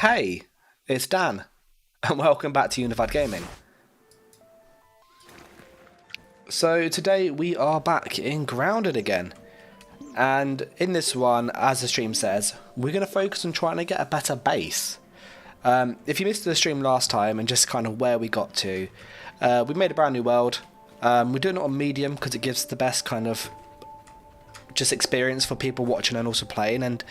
Hey, it's Dan, and welcome back to Unified Gaming. So today we are back in Grounded again, and in this one, as the stream says, we're going to focus on trying to get a better base. If you missed the stream last time and just kind of where we got to, we made a brand new world. We're doing it on medium because it gives the best kind of just experience for people watching and also playing, and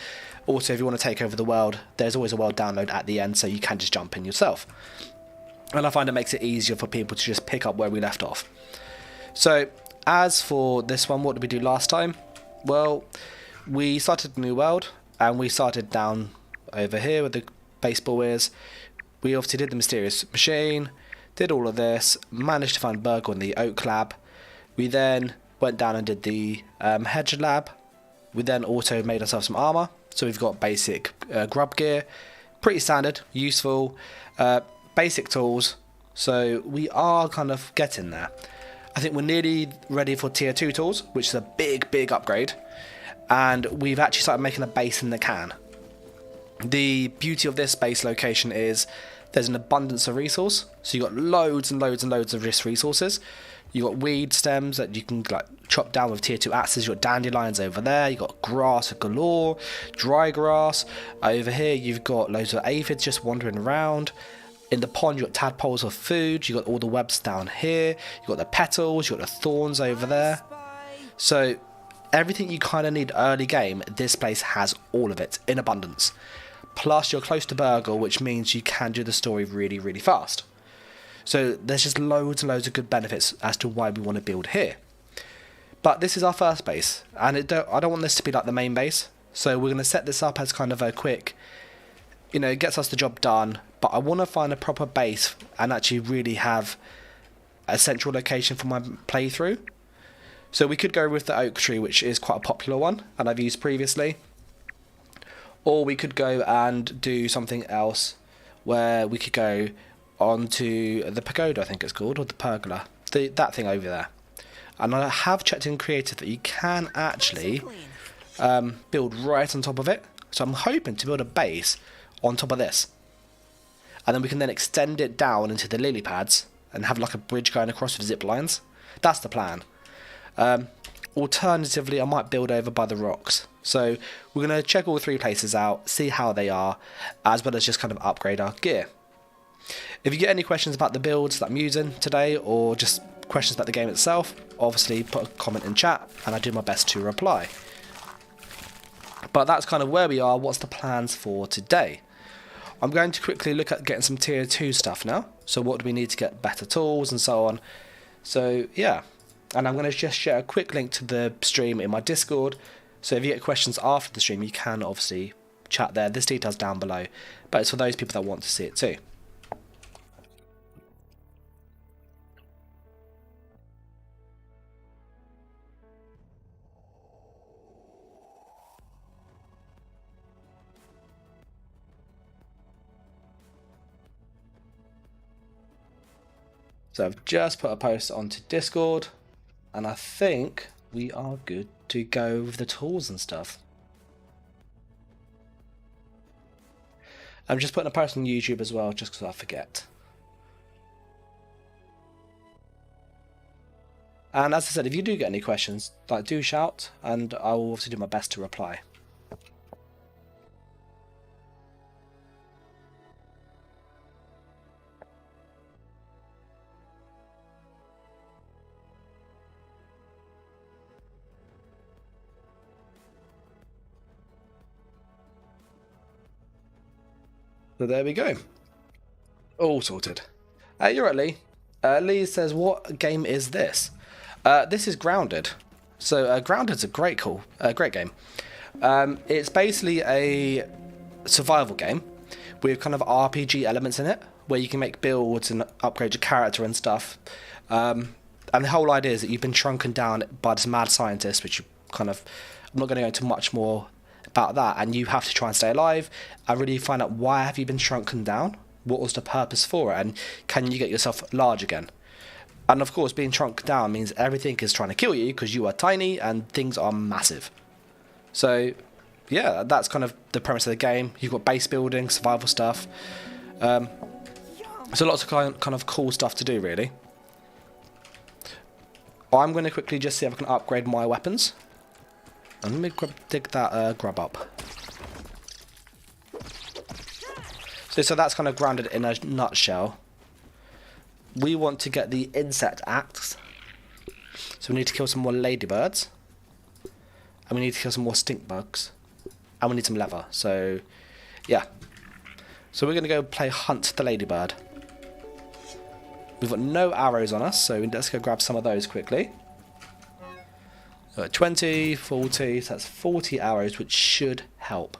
also if you want to take over the world, there's always a world download at the end, so you can just jump in yourself. And I find it makes it easier for people to just pick up where we left off. So as for this one, what did we do last time? Well, we started a new world and we started down over here with the baseball ears. We obviously did the mysterious machine, did all of this, managed to find Burgle in the oak lab. We then went down and did the hedge lab. We then also made ourselves some armor. So we've got basic grub gear, pretty standard, useful, basic tools. So we are kind of getting there. I think we're nearly ready for tier 2 tools, which is a big upgrade. And we've actually started making a base in the can. The beauty of this base location is there's an abundance of resource. So you've got loads and loads and loads of resources. You've got weed stems that you can like chop down with tier 2 axes. You've got dandelions over there. You've got grass galore, dry grass. Over here you've got loads of aphids just wandering around. In the pond you've got tadpoles of food. You've got all the webs down here. You've got the petals. You've got the thorns over there. So everything you kind of need early game, this place has all of it in abundance. Plus you're close to Burgle, which means you can do the story really fast. So there's just loads and loads of good benefits as to why we want to build here. But this is our first base, and I don't want this to be like the main base. So we're going to set this up as kind of a quick, it gets us the job done. But I want to find a proper base and actually really have a central location for my playthrough. So we could go with the oak tree, which is quite a popular one, and I've used previously. Or we could go and do something else where we could go onto the pagoda, I think it's called, or the pergola, that thing over there. And I have checked in creative that you can actually build right on top of it. So I'm hoping to build a base on top of this. And then we can then extend it down into the lily pads and have like a bridge going across with zip lines. That's the plan. Alternatively, I might build over by the rocks. So we're going to check all 3 places out, see how they are, as well as just kind of upgrade our gear. If you get any questions about the builds that I'm using today, or just questions about the game itself, obviously put a comment in chat and I do my best to reply. But that's kind of where we are. What's the plans for today? I'm going to quickly look at getting some tier 2 stuff now. So what do we need to get better tools and so on. So yeah, and I'm going to just share a quick link to the stream in my Discord. So if you get questions after the stream, you can obviously chat there. This detail's down below, but it's for those people that want to see it too. So I've just put a post onto Discord, and I think we are good to go with the tools and stuff. I'm just putting a post on YouTube as well, just because I forget. And as I said, if you do get any questions, do shout, and I will obviously do my best to reply. So there we go. All sorted. You're right, Lee. Lee says, what game is this? This is Grounded. So Grounded's a great game. It's basically a survival game with kind of RPG elements in it, where you can make builds and upgrade your character and stuff. And the whole idea is that you've been shrunken down by this mad scientist, which I'm not going to go into much more about that, and you have to try and stay alive and really find out why have you been shrunken down, what was the purpose for it, and can you get yourself large again. And of course, being shrunk down means everything is trying to kill you because you are tiny and things are massive. So yeah, that's kind of the premise of the game. You've got base building, survival stuff. So lots of kind of cool stuff to do, really. I'm going to quickly just see if I can upgrade my weapons. And let me dig that grub up. So that's kind of grounded in a nutshell. We want to get the insect axe. So we need to kill some more ladybirds. And we need to kill some more stink bugs. And we need some leather. So, yeah. So we're going to go play Hunt the Ladybird. We've got no arrows on us, so let's go grab some of those quickly. 20, 40, so that's 40 arrows, which should help.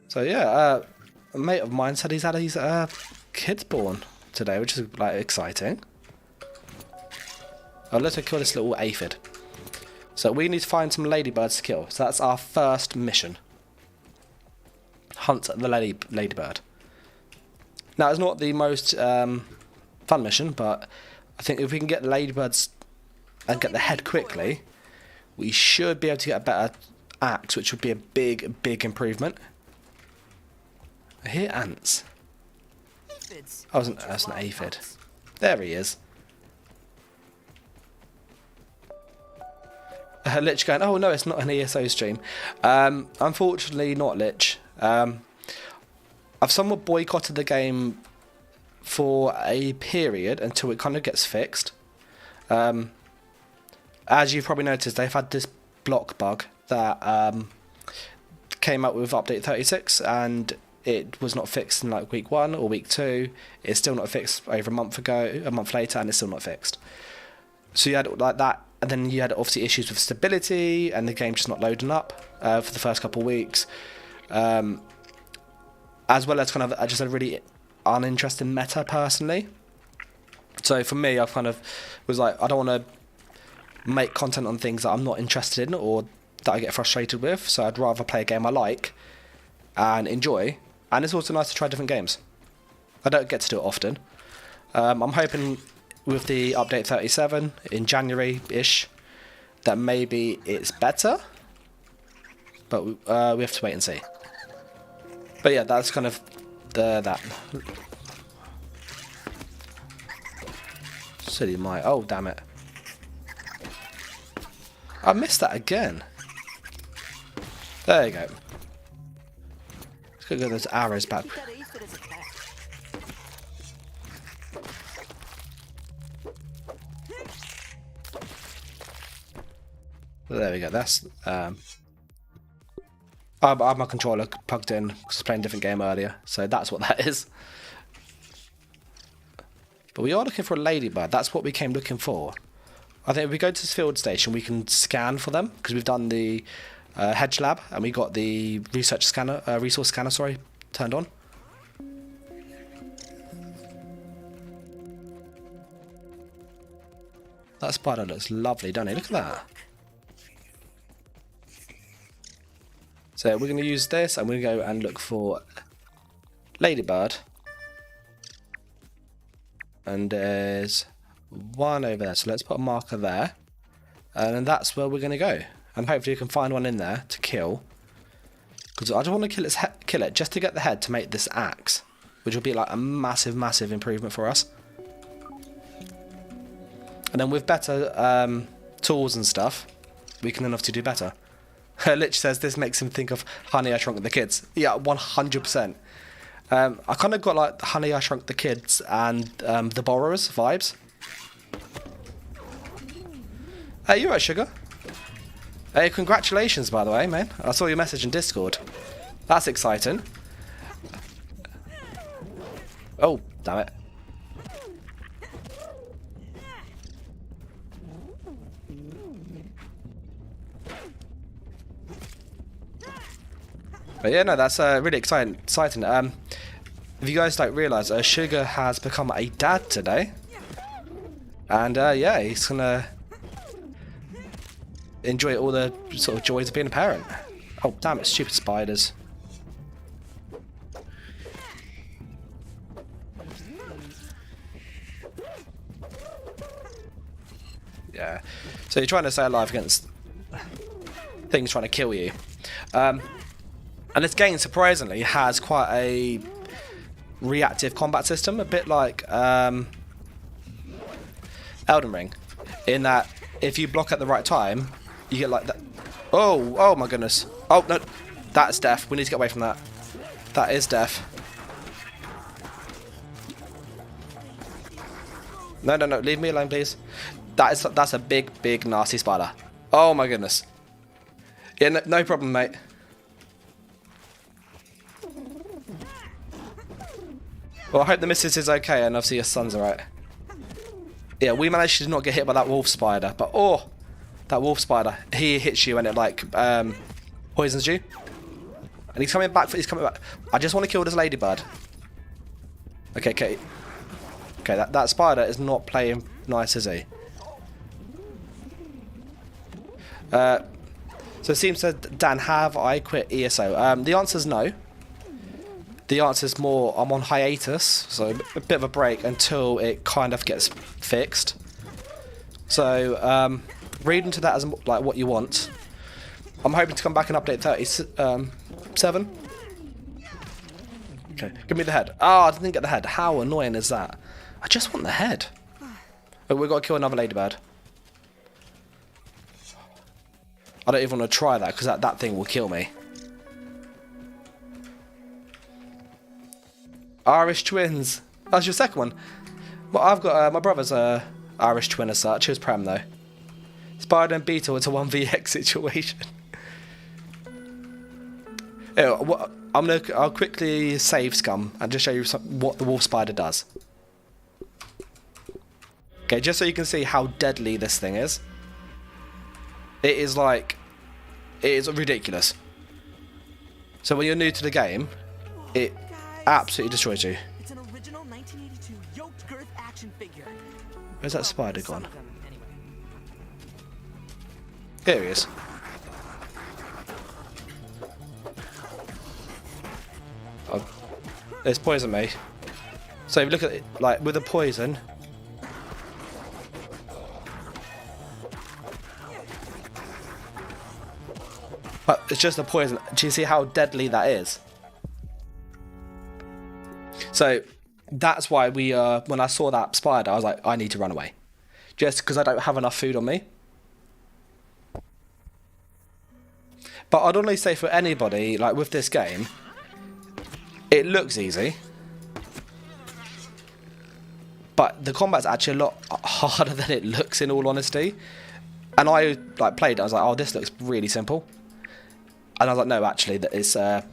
So yeah, a mate of mine said he's had his kids born today, which is like exciting. Oh, let's go kill this little aphid. So we need to find some ladybirds to kill. So that's our first mission. Hunt the ladybird. Now it's not the most fun mission, but I think if we can get the ladybirds and get the head quickly, we should be able to get a better axe, which would be a big improvement. I hear ants. Oh, that's an aphid. There he is. Lich going, oh no, it's not an ESO stream. Unfortunately, not Lich. I've somewhat boycotted the game for a period until it kind of gets fixed. As you've probably noticed, they've had this block bug that came out with update 36, and it was not fixed in like week 1 or week 2. It's still not fixed over a month later, and it's still not fixed. So you had like that, and then you had obviously issues with stability and the game just not loading up for the first couple of weeks, as well as kind of just a really uninteresting meta personally. So for me, I kind of was like, I don't want to make content on things that I'm not interested in or that I get frustrated with. So I'd rather play a game I like and enjoy. And it's also nice to try different games. I don't get to do it often. I'm hoping with the update 37 in January-ish that maybe it's better. But we have to wait and see. But yeah, that's kind of that. Silly my... Oh, damn it. I missed that again. There you go. Let's go get those arrows back. There we go. That's I have my controller plugged in because I was playing a different game earlier, so that's what that is. But we are looking for a ladybird. That's what we came looking for. I think if we go to this field station, we can scan for them because we've done the hedge lab and we got the resource scanner, sorry, turned on. That spider looks lovely, doesn't it? Look at that. So we're going to use this and we're going to go and look for ladybird. And there's one over there. So let's put a marker there. And then that's where we're going to go. And hopefully you can find one in there to kill. Because I just want to kill it just to get the head to make this axe. Which will be like a massive improvement for us. And then with better tools and stuff, we can then obviously do better. Lich says this makes him think of Honey, I Shrunk the Kids. Yeah, 100%. I kind of got like Honey, I Shrunk the Kids and The Borrowers vibes. Hey, you right, Sugar? Hey, congratulations, by the way, man. I saw your message in Discord. That's exciting. Oh, damn it. But yeah, no, that's really exciting. If you guys don't realise, Sugar has become a dad today. And yeah, he's going to enjoy all the sort of joys of being a parent. Oh, damn it, stupid spiders. Yeah. So you're trying to stay alive against things trying to kill you. And this game, surprisingly, has quite a reactive combat system, a bit like Elden Ring, in that if you block at the right time, you get like that. Oh my goodness. Oh, no. That's death. We need to get away from that. That is death. No. Leave me alone, please. That's a big, nasty spider. Oh my goodness. Yeah, no problem, mate. Well, I hope the missus is okay, and obviously your son's alright. Yeah, we managed to not get hit by that wolf spider, but that wolf spider, he hits you and it like poisons you. And he's coming back. I just want to kill this ladybird. Okay. That spider is not playing nice, is he? So it seems that Dan, have I quit ESO? The answer's no. The answer's more, I'm on hiatus, so a bit of a break until it kind of gets fixed. So read into that as like what you want. I'm hoping to come back and update 37. Okay, give me the head. Oh, I didn't get the head. How annoying is that? I just want the head. Oh, we've got to kill another ladybird. I don't even want to try that because that thing will kill me. Irish twins. That's your second one. Well, I've got my brother's a Irish twin as such. He was Prem though. Spider and Beetle. It's a 1vx situation. I'll quickly save scum and just show you what the wolf spider does. Okay, just so you can see how deadly this thing is. It is ridiculous. So when you're new to the game, it absolutely destroys you. It's an original 1982 yoked girth action figure. Where's that spider gone? Here he is. Oh, it's poisoned me. So if you look at it, like with the poison. But it's just the poison. Do you see how deadly that is? So that's why when I saw that spider, I was like, I need to run away. Just because I don't have enough food on me. But I'd only say for anybody, like with this game, it looks easy. But the combat's actually a lot harder than it looks, in all honesty. And I played it, I was like, oh, this looks really simple. And I was like, no, actually, that is a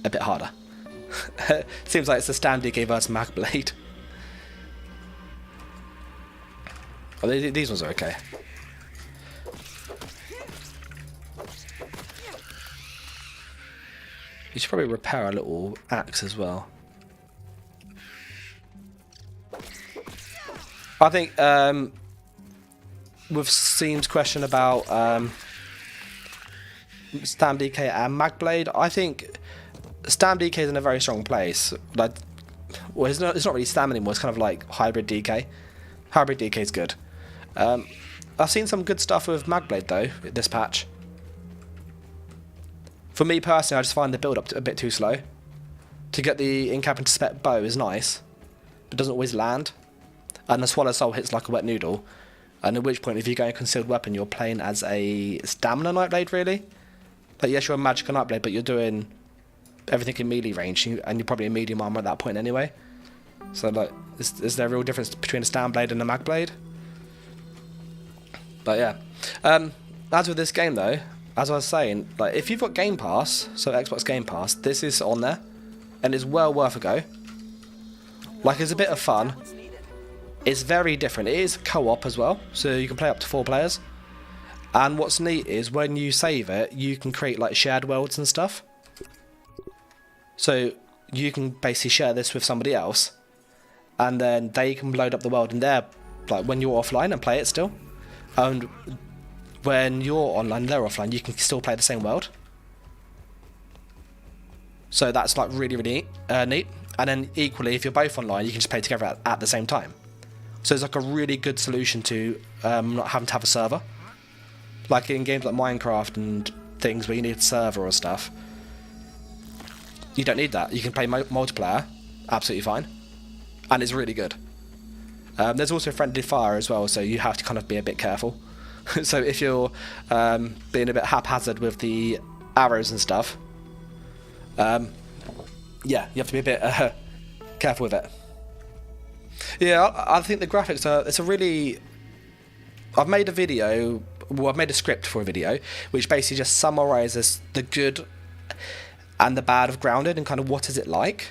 bit harder. Seems like it's the Stand DK versus Magblade. Oh, these ones are okay. You should probably repair a little axe as well. I think with Seam's question about Stam DK and Magblade, I think Stam DK is in a very strong place. Like, well, it's not really Stam anymore. It's kind of like Hybrid DK. Hybrid DK is good. I've seen some good stuff with Magblade though this patch. For me personally, I just find the build up a bit too slow. To get the in-cap and spec bow is nice, but doesn't always land. And the Swallow Soul hits like a wet noodle. And at which point, if you go a concealed weapon, you're playing as a Stamina Nightblade, really. Like, yes, you're a Magical Nightblade, but you're doing everything in melee range, and you're probably in medium armor at that point anyway. So, like, is there a real difference between a Stamblade and a Magblade? But yeah. As with this game, though, as I was saying, like, if you've got Game Pass, so Xbox Game Pass, this is on there, and it's well worth a go. Like, it's a bit of fun. It's very different. It is co-op as well, so you can play up to 4 players. And what's neat is when you save it, you can create like shared worlds and stuff. So you can basically share this with somebody else, and then they can load up the world in there, like when you're offline, and play it still. And when you're online and they're offline, you can still play the same world. So that's like really, really neat. And then equally, if you're both online, you can just play together at the same time. So it's like a really good solution to not having to have a server. Like in games like Minecraft and things where you need a server or stuff. You don't need that. You can play multiplayer absolutely fine. And it's really good. There's also friendly fire as well, so you have to kind of be a bit careful. So if you're being a bit haphazard with the arrows and stuff, yeah, you have to be a bit careful with it. Yeah, I think the graphics are, it's a really... I've made a video, well, I've made a script for a video, which basically just summarises the good and the bad of Grounded and kind of what is it like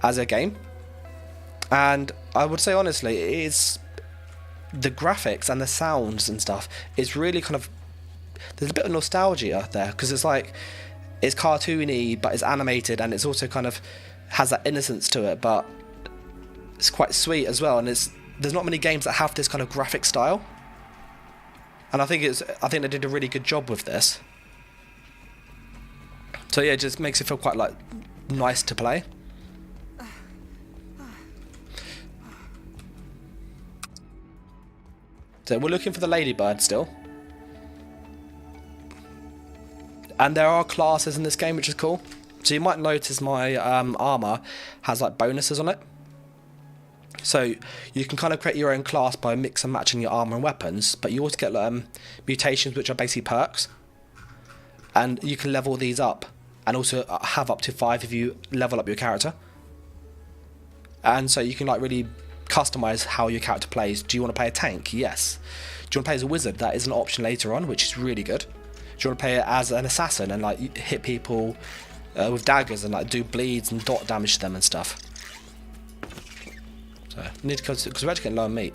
as a game. And I would say honestly, it is the graphics and the sounds and stuff, it's really kind of, there's a bit of nostalgia there, because it's like, it's cartoony, but it's animated, and it's also kind of has that innocence to it, but it's quite sweet as well, and there's not many games that have this kind of graphic style. And I think they did a really good job with this. So yeah, it just makes it feel quite like nice to play. So we're looking for the ladybird still. And there are classes in this game, which is cool. So you might notice my armor has like bonuses on it. So you can kind of create your own class by mix and matching your armor and weapons, but you also get mutations, which are basically perks. And you can level these up, and also have up to 5 if you level up your character. And so you can like really customize how your character plays. Do you want to play a tank? Yes. Do you want to play as a wizard? That is an option later on, which is really good. Do you want to play it as an assassin and like hit people with daggers and like do bleeds and dot damage to them and stuff? So I need to go because we're actually getting low on meat.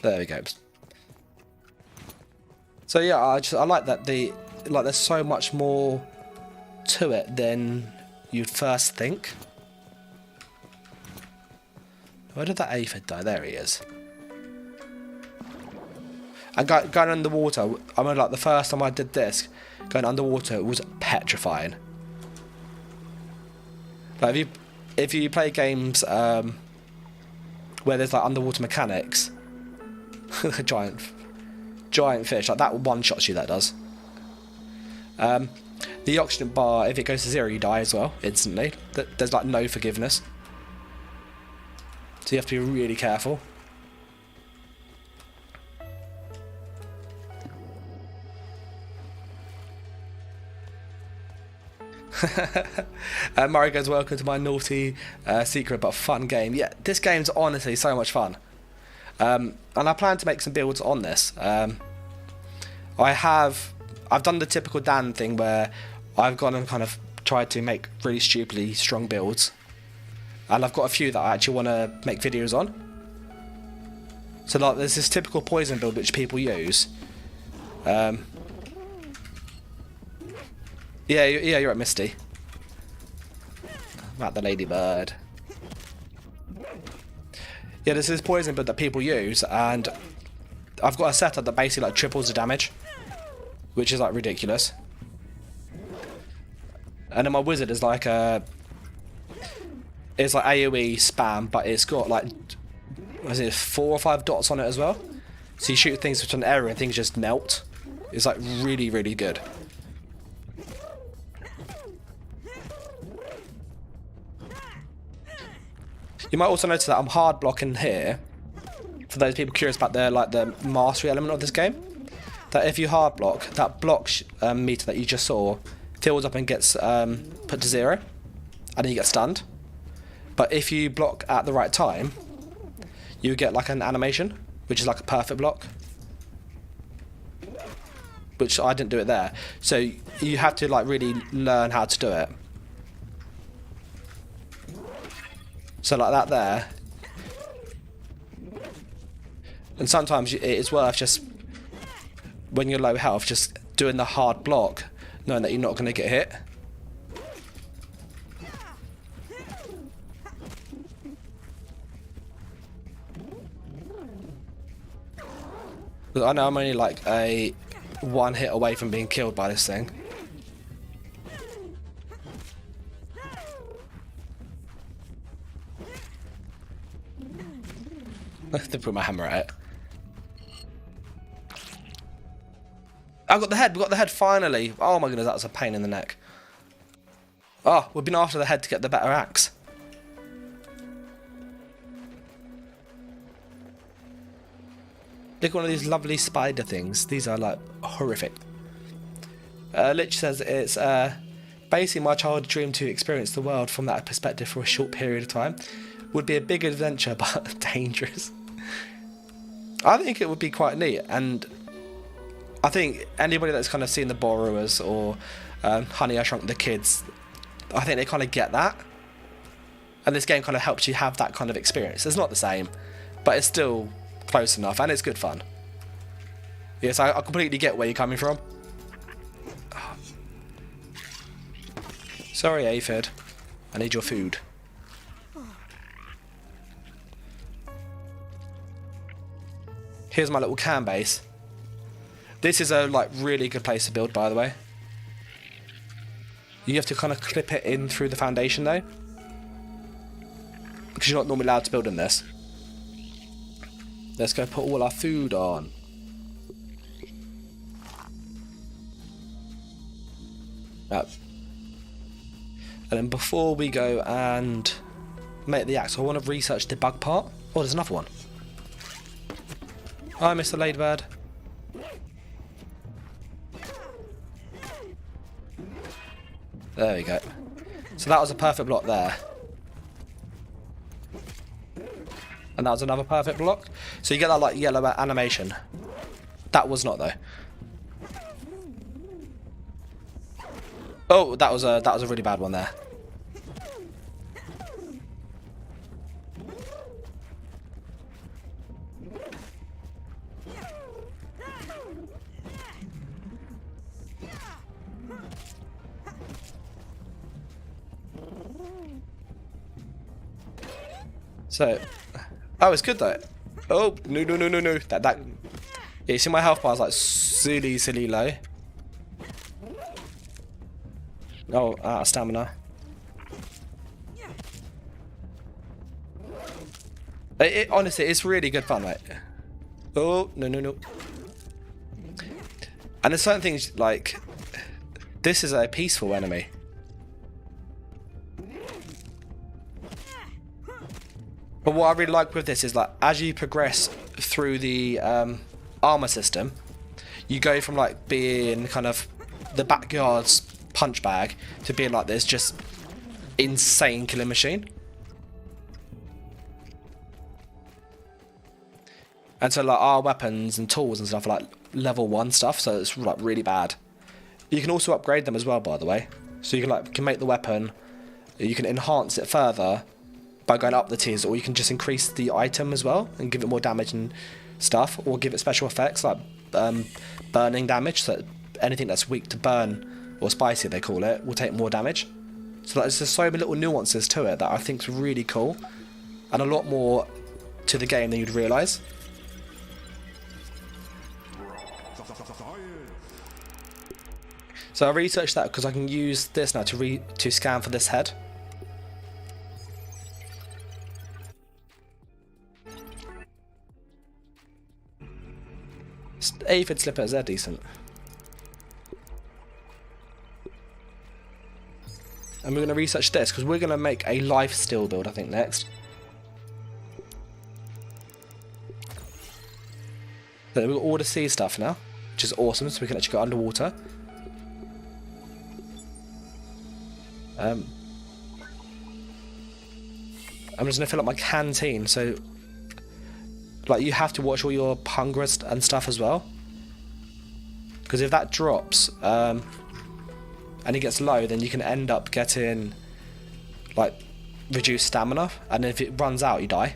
There we go. So yeah, I like that there's so much more to it than you'd first think. Where did that aphid die? There he is. And going underwater, I mean, like the first time I did this, going underwater was petrifying. Like if you play games where there's like underwater mechanics, giant fish, like that one shots you, that does. The oxygen bar, if it goes to 0, you die as well, instantly. There's like no forgiveness. So you have to be really careful. Murray goes, welcome to my naughty secret but fun game. Yeah, this game's honestly so much fun. And I plan to make some builds on this. I've done the typical Dan thing where I've gone and kind of tried to make really stupidly strong builds. And I've got a few that I actually want to make videos on. So like there's this typical poison build which people use. Yeah, you're right, Misty. About the ladybird. Yeah, there's this poison build that people use, and I've got a setup that basically like triples the damage, which is like ridiculous. And then my wizard is like it's like AoE spam, but it's got like, what is it, 4 or 5 dots on it as well. So you shoot things with an arrow and things just melt. It's like really, really good. You might also notice that I'm hard blocking here. For those people curious about the mastery element of this game, that if you hard block, that block meter that you just saw fills up and gets put to 0, and then you get stunned. But if you block at the right time, you get like an animation, which is like a perfect block. Which I didn't do it there. So you have to like really learn how to do it. So like that there. And sometimes it's worth just, when you're low health, just doing the hard block, knowing that you're not going to get hit. I know I'm only like a one hit away from being killed by this thing. They put my hammer at it. I got the head. We got the head finally. Oh my goodness, that was a pain in the neck. Oh, we've been after the head to get the better axe. Look at one of these lovely spider things. These are like horrific. Lich says it's basically my childhood dream to experience the world from that perspective for a short period of time. Would be a big adventure, but dangerous. I think it would be quite neat, and I think anybody that's kind of seen The Borrowers or Honey, I Shrunk the Kids, I think they kind of get that. And this game kind of helps you have that kind of experience. It's not the same, but it's still close enough, and it's good fun. Yes, I completely get where you're coming from. Oh. Sorry, Aphid. I need your food. Here's my little can base. This is a like really good place to build, by the way. You have to kind of clip it in through the foundation though, because you're not normally allowed to build in this. Let's go put all our food on. And then before we go and make the axe, I want to research the bug part. Oh, there's another one. Hi, Mr. Ladybird. There we go. So that was a perfect block there. And that was another perfect block. So you get that like yellow animation. That was not though. Oh, that was a really bad one there. So, oh, it's good though. Oh, no. That. Yeah, you see my health bar is like silly low. Oh, out of stamina. Honestly, it's really good fun, mate. Oh, no. And there's certain things like this is a peaceful enemy. But what I really like with this is like as you progress through the armor system, you go from like being kind of the backyard's punch bag to being like this just insane killing machine. And so like our weapons and tools and stuff are like level 1 stuff, so it's like really bad. You can also upgrade them as well, by the way. So you can make the weapon, you can enhance it further by going up the tiers, or you can just increase the item as well and give it more damage and stuff, or give it special effects like burning damage, so anything that's weak to burn, or spicy they call it, will take more damage. So there's just so many little nuances to it that I think is really cool, and a lot more to the game than you'd realise. So I researched that because I can use this now to scan for this head. Aphid slippers, they're decent. And we're going to research this because we're going to make a life steal build, I think, next. So we've got all the sea stuff now, which is awesome, so we can actually go underwater. I'm just going to fill up my canteen, so like you have to watch all your hunger and stuff as well, because if that drops and it gets low, then you can end up getting like reduced stamina, and if it runs out you die.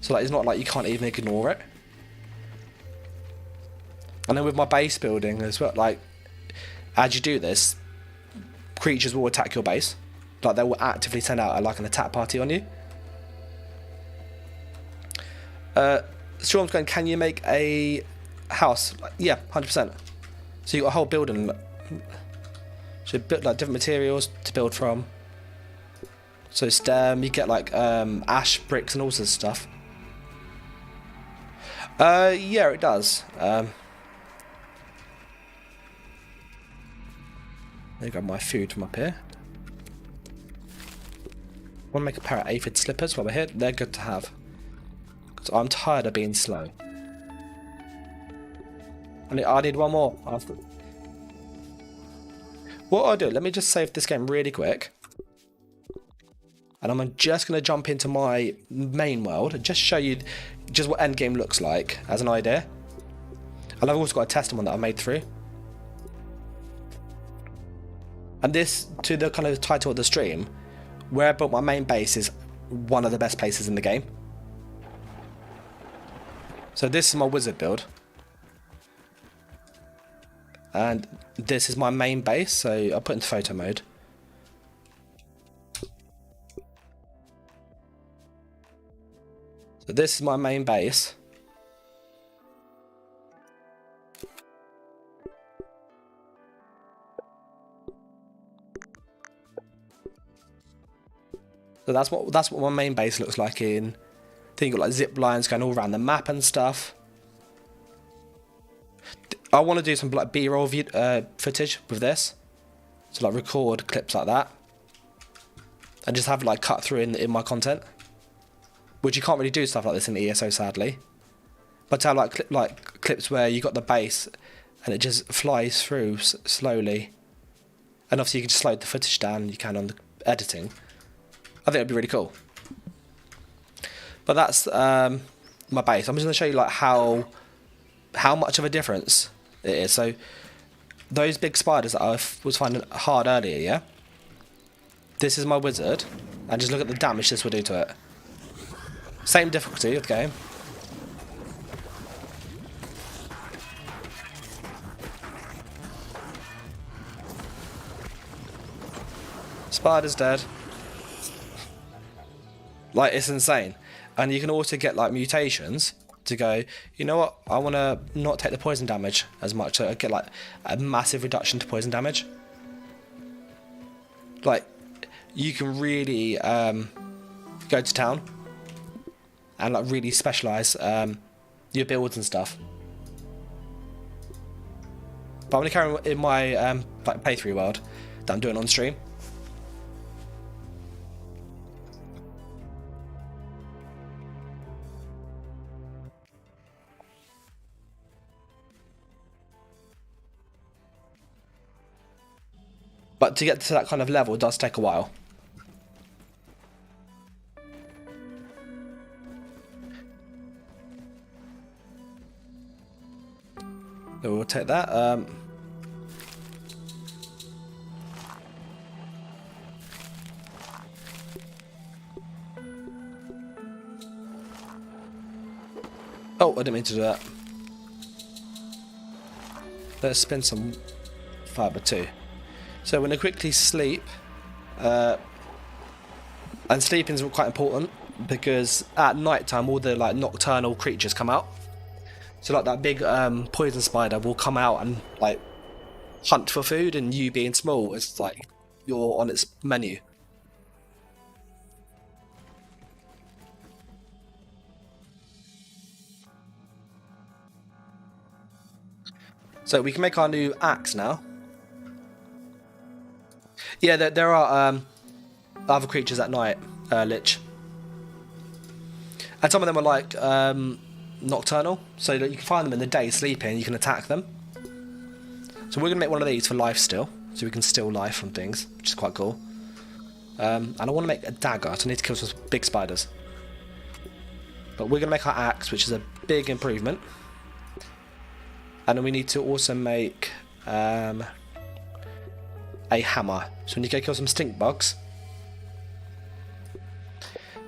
So like, it's not like you can't even ignore it. And then with my base building as well, like as you do this, creatures will attack your base. Like they will actively send out like an attack party on you. Storm's going, can you make a house? Yeah, 100%. So you got a whole building. So you build like different materials to build from. So you get like ash, bricks, and all sorts of stuff. Yeah, it does. There you go, my food from up here. I want to make a pair of aphid slippers while we're here. They're good to have. Because I'm tired of being slow. I need one more after. What I'll do, let me just save this game really quick. And I'm just going to jump into my main world and just show you just what endgame looks like as an idea. And I've also got a testing one that I made through. And this, to the kind of title of the stream, where I built my main base is one of the best places in the game. So this is my wizard build. And this is my main base, so I'll put into photo mode. So this is my main base. So that's what my main base looks like in. I think you've got like zip lines going all around the map and stuff. I want to do some like B-roll footage with this. So like record clips like that. And just have like cut through in my content. Which you can't really do stuff like this in ESO sadly. But to have like clips where you got the base and it just flies through slowly. And obviously you can just slow the footage down, you can on the editing. I think it'd be really cool. But that's my base. I'm just going to show you like how much of a difference it is. So those big spiders that I was finding hard earlier, yeah? This is my wizard. And just look at the damage this will do to it. Same difficulty of the game. Spider's dead. Like, it's insane. And you can also get like mutations to go, you know what, I want to not take the poison damage as much, so I get like a massive reduction to poison damage. Like, you can really go to town and like really specialise your builds and stuff. But I'm going to carry on in my like playthrough world that I'm doing on stream. But to get to that kind of level does take a while. So we'll take that. Oh, I didn't mean to do that. Let's spin some fibre too. So we're going to quickly sleep, and sleeping is quite important because at night time all the like nocturnal creatures come out. So like that big poison spider will come out and like hunt for food, and you being small, it's like you're on its menu. So we can make our new axe now. Yeah, there are other creatures at night, Lich. And some of them are like nocturnal, so that you can find them in the day sleeping, you can attack them. So we're going to make one of these for life still, so we can steal life from things, which is quite cool. And I want to make a dagger, so I need to kill some big spiders. But we're going to make our axe, which is a big improvement. And then we need to also make a hammer. So we need to go kill some stink bugs.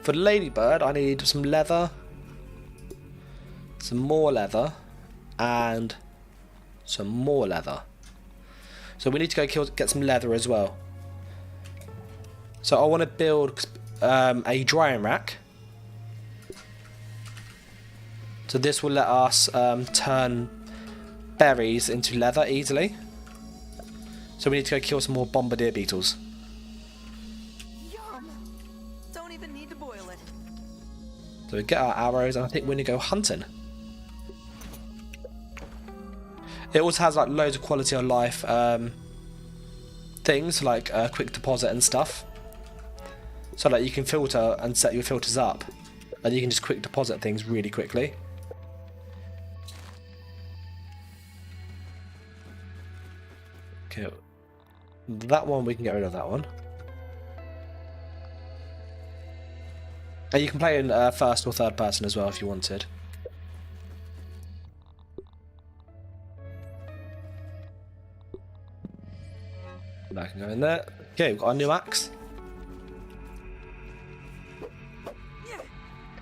For the ladybird, I need some leather, some more leather, and some more leather. So we need to go get some leather as well. So I want to build a drying rack. So this will let us turn berries into leather easily. So we need to go kill some more bombardier beetles. Yum. Don't even need to boil it. So we get our arrows, and I think we're going to go hunting. It also has like loads of quality of life things like quick deposit and stuff. So like you can filter and set your filters up, and you can just quick deposit things really quickly. Okay, that one we can get rid of that one. And you can play in first or third person as well if you wanted. That can go in there. Okay, we've got our new axe.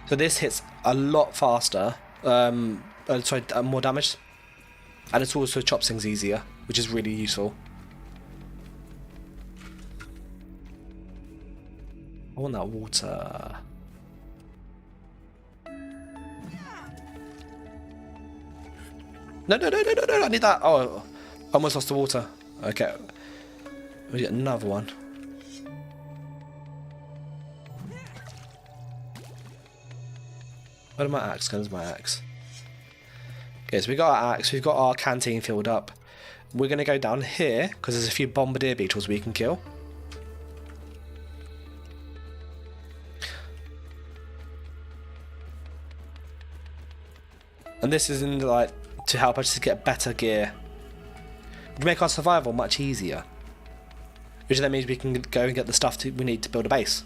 So this hits a lot faster, more damage, and it also chops things easier, which is really useful. I want that water. No, I need that. Oh, I almost lost the water. Okay. We get another one. Where's my axe? Where's my axe? Okay, so we got our axe, we've got our canteen filled up. We're going to go down here, because there's a few bombardier beetles we can kill. And this is in like to help us to get better gear. To make our survival much easier. Which then means we can go and get the stuff we need to build a base.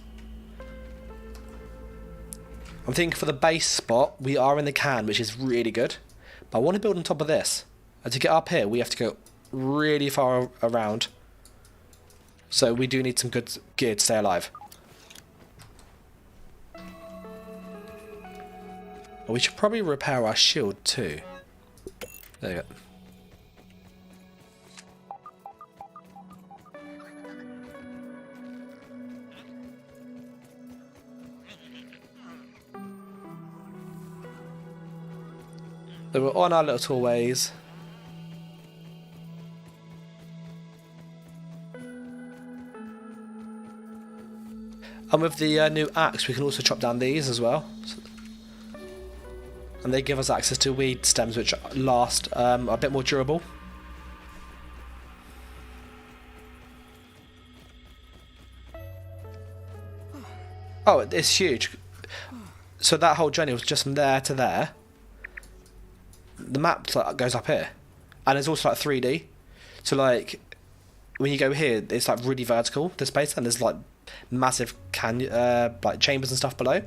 I'm thinking for the base spot, we are in the can, which is really good. But I want to build on top of this. And to get up here, we have to go really far around. So we do need some good gear to stay alive. Well, we should probably repair our shield too. There you go. So we're on our little ways. And with the new axe, we can also chop down these as well. And they give us access to weed stems, which last a bit more durable. Oh, it's huge. So that whole journey was just from there to there. The map goes up here, and it's also like 3D. So like when you go here, it's like really vertical, the space, and there's like massive like chambers and stuff below.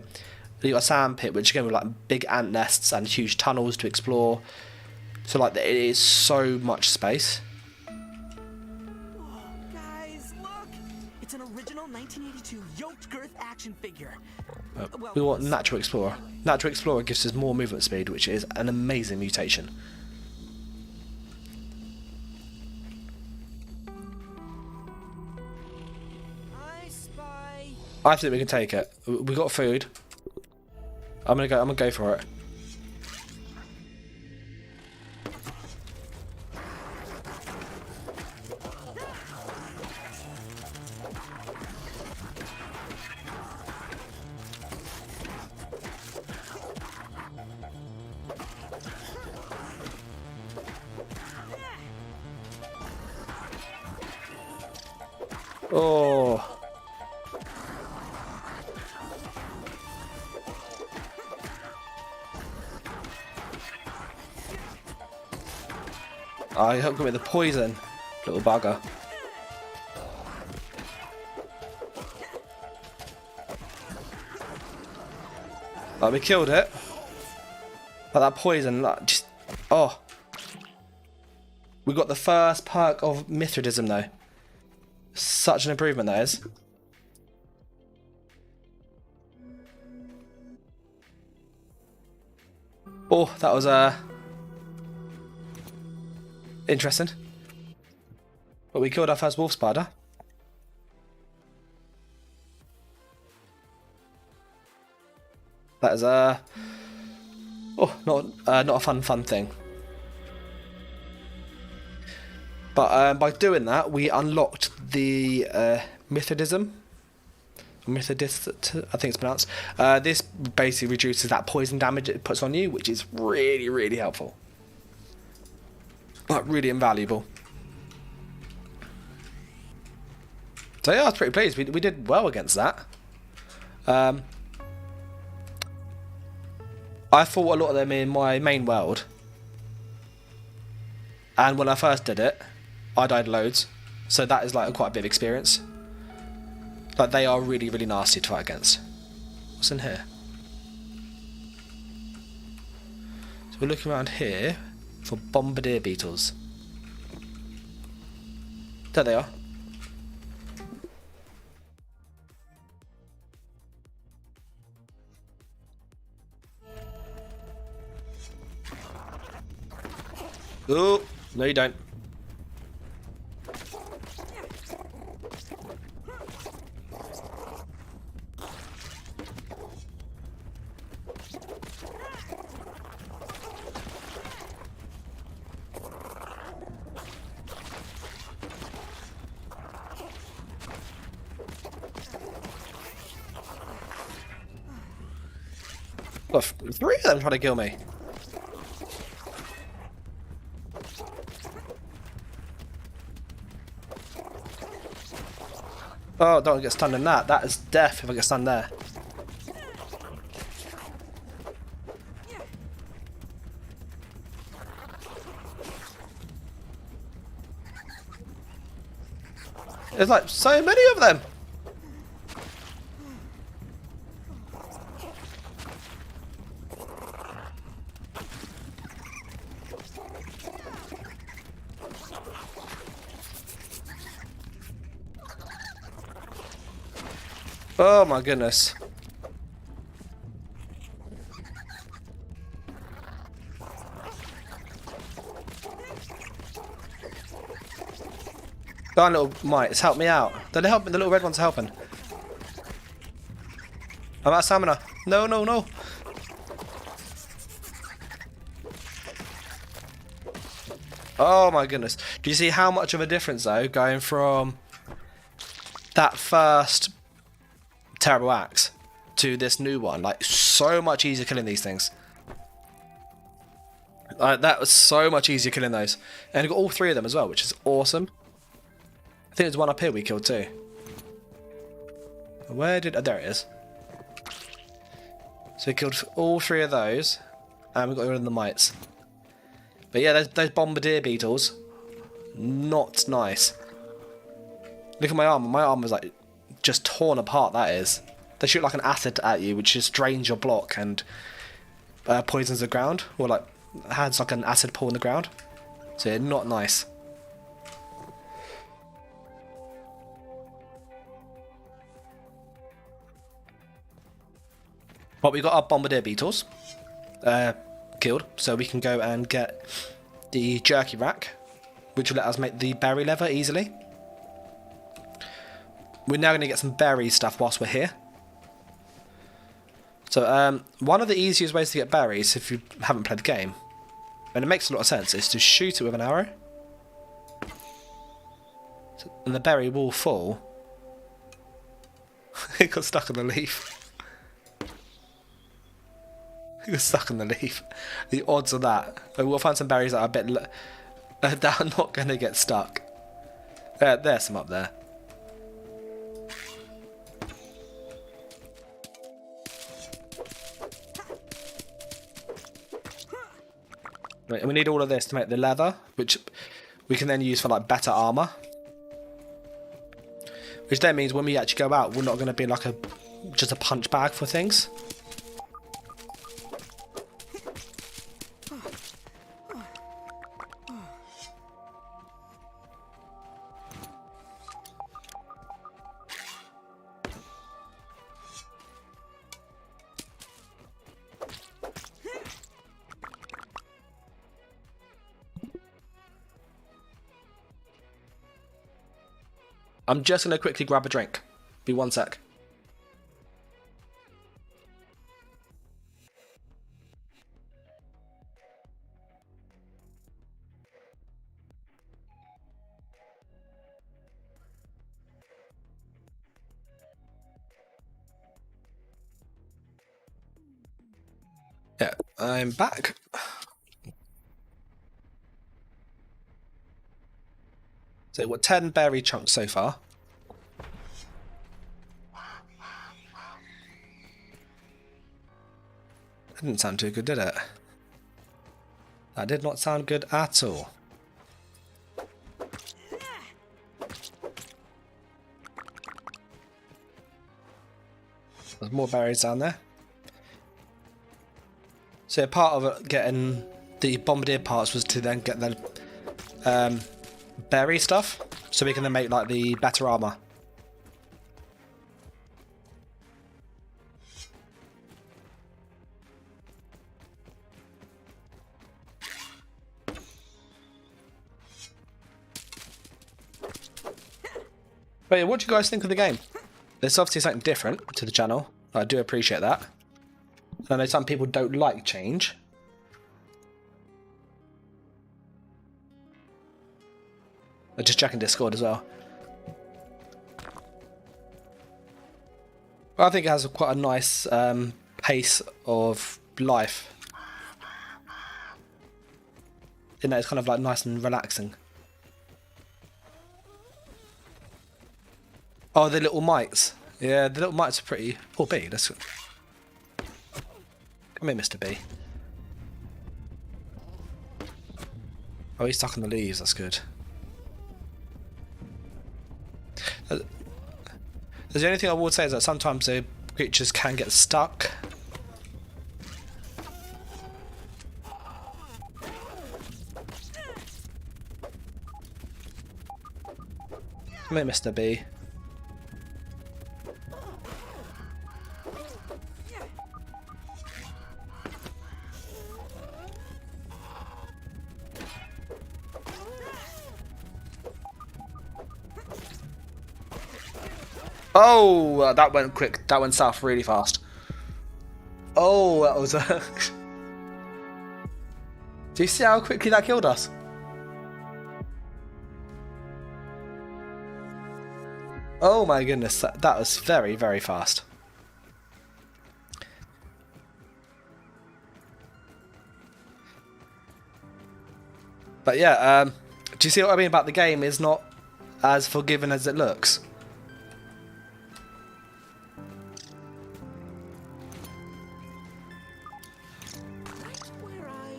You got a sand pit, which again with like big ant nests and huge tunnels to explore. So like it is so much space. Oh, guys, look! It's an original 1982 yoked girth action figure. Well, We want Natural Explorer. Natural Explorer gives us more movement speed, which is an amazing mutation. I spy. I think we can take it. We got food. I'm gonna go for it. Oh. I hooked him with the poison, little bugger. Like, we killed it. But that poison, like, just... Oh. We got the first perk of Mithridism, though. Such an improvement, that is. Oh, that was interesting. But we killed our first wolf spider. That is not a fun thing. But by doing that, we unlocked the Methodism. Methodist, I think it's pronounced. This basically reduces that poison damage it puts on you, which is really, really helpful. Like, really invaluable. So yeah, I was pretty pleased. We did well against that. I fought a lot of them in my main world. And when I first did it, I died loads. So that is like quite a bit of experience. Like, they are really, really nasty to fight against. What's in here? So we're looking around here for bombardier beetles. There they are. Oh, no you don't. Got 3 of them trying to kill me. Oh, don't get stunned in that. That is death if I get stunned there. There's like so many of them. Oh my goodness. Darn little mites, help me out. The little red ones are helping. I'm out of stamina. No, no, no. Oh my goodness. Do you see how much of a difference though, going from that first terrible axe to this new one? Like, so much easier killing these things. That was so much easier killing those. And I got all 3 of them as well, which is awesome. I think there's one up here we killed too. Where did... Oh, there it is. So we killed all 3 of those. And we got rid of the mites. But yeah, those bombardier beetles, not nice. Look at my armor. My armor's like just torn apart, that is. They shoot like an acid at you, which just drains your block and poisons the ground. Or like has like an acid pool in the ground. So yeah, not nice. But we got our bombardier beetles killed, so we can go and get the jerky rack, which will let us make the berry leather easily. We're now going to get some berry stuff whilst we're here. So one of the easiest ways to get berries, if you haven't played the game, and it makes a lot of sense, is to shoot it with an arrow. And the berry will fall. It got stuck on the leaf. It got stuck on the leaf. The odds of that. We'll find some berries that are a bit... that are not going to get stuck. There's some up there. Right, and we need all of this to make the leather, which we can then use for like better armor. Which then means when we actually go out, we're not going to be like just a punch bag for things. I'm just going to quickly grab a drink. Be 1 sec. I'm back. So we've got 10 berry chunks so far. That didn't sound too good, did it? That did not sound good at all. There's more berries down there. So part of getting the bombardier parts was to then get the berry stuff, so we can then make like the better armor. But yeah, what do you guys think of the game? There's obviously something different to the channel. I do appreciate that. I know some people don't like change. I'm just checking Discord as well. But I think it has quite a nice pace of life. You know, it's kind of like nice and relaxing. Oh, the little mites. Yeah, the little mites are pretty... Oh, B, let's... Come here, Mr. B. Oh, he's stuck on the leaves, that's good. The only thing I would say is that sometimes the creatures can get stuck. Come here, Mr. B. Oh, that went quick. That went south really fast. Oh, that was a... Do you see how quickly that killed us? Oh my goodness, that was very, very fast. But yeah, do you see what I mean about the game is not as forgiving as it looks?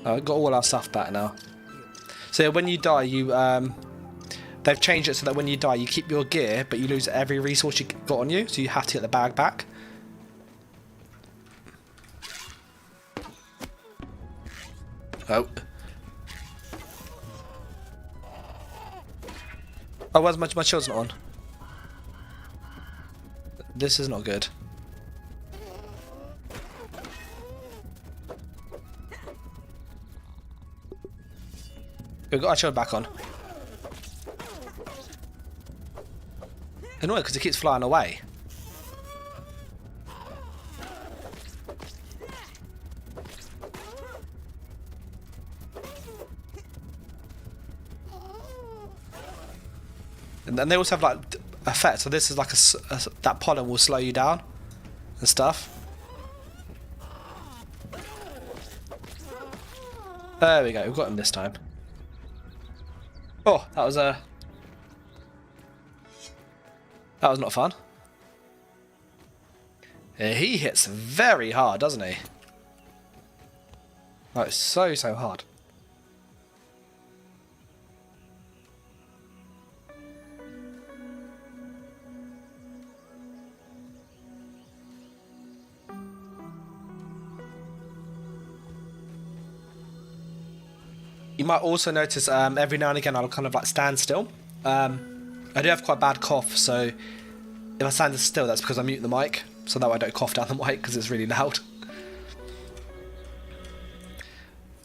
Oh, I got all our stuff back now. So yeah, when you die, you they've changed it so that when you die, you keep your gear, but you lose every resource you got on you. So you have to get the bag back. Oh. Oh, where's my shield's not on? This is not good. We've got our shield back on. Annoying because it keeps flying away. And then they also have like effects. So this is like that pollen will slow you down and stuff. There we go. We've got him this time. Oh, that was not fun. Yeah, he hits very hard, doesn't he? Like so hard. You might also notice every now and again I'll kind of like stand still. I do have quite a bad cough, so if I stand still, that's because I mute the mic, so that way I don't cough down the mic because it's really loud.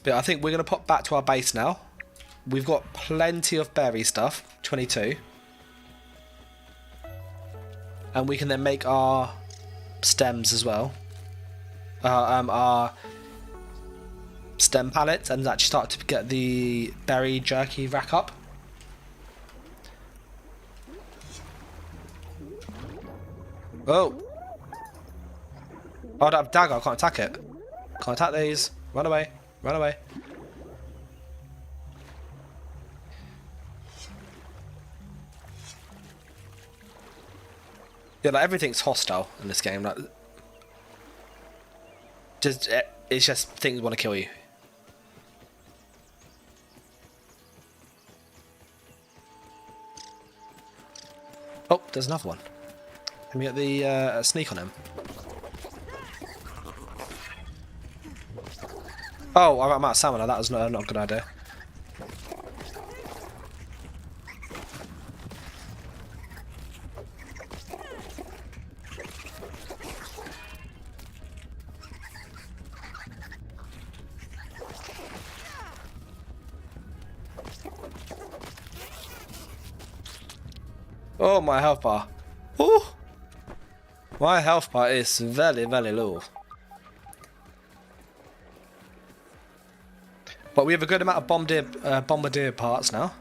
But I think we're going to pop back to our base now. We've got plenty of berry stuff, 22. And we can then make our stems as well. Our stem pallets, and actually start to get the berry jerky rack up. Oh! I don't have dagger, I can't attack it. Can't attack these. Run away. Run away. Yeah, like everything's hostile in this game. Like, it's just things want to kill you. Oh, there's another one. Let me get the sneak on him. Oh, I'm out of stamina. That was not a good idea. Oh, my health bar. Ooh! My health bar is very, very low. But we have a good amount of bombardier parts now.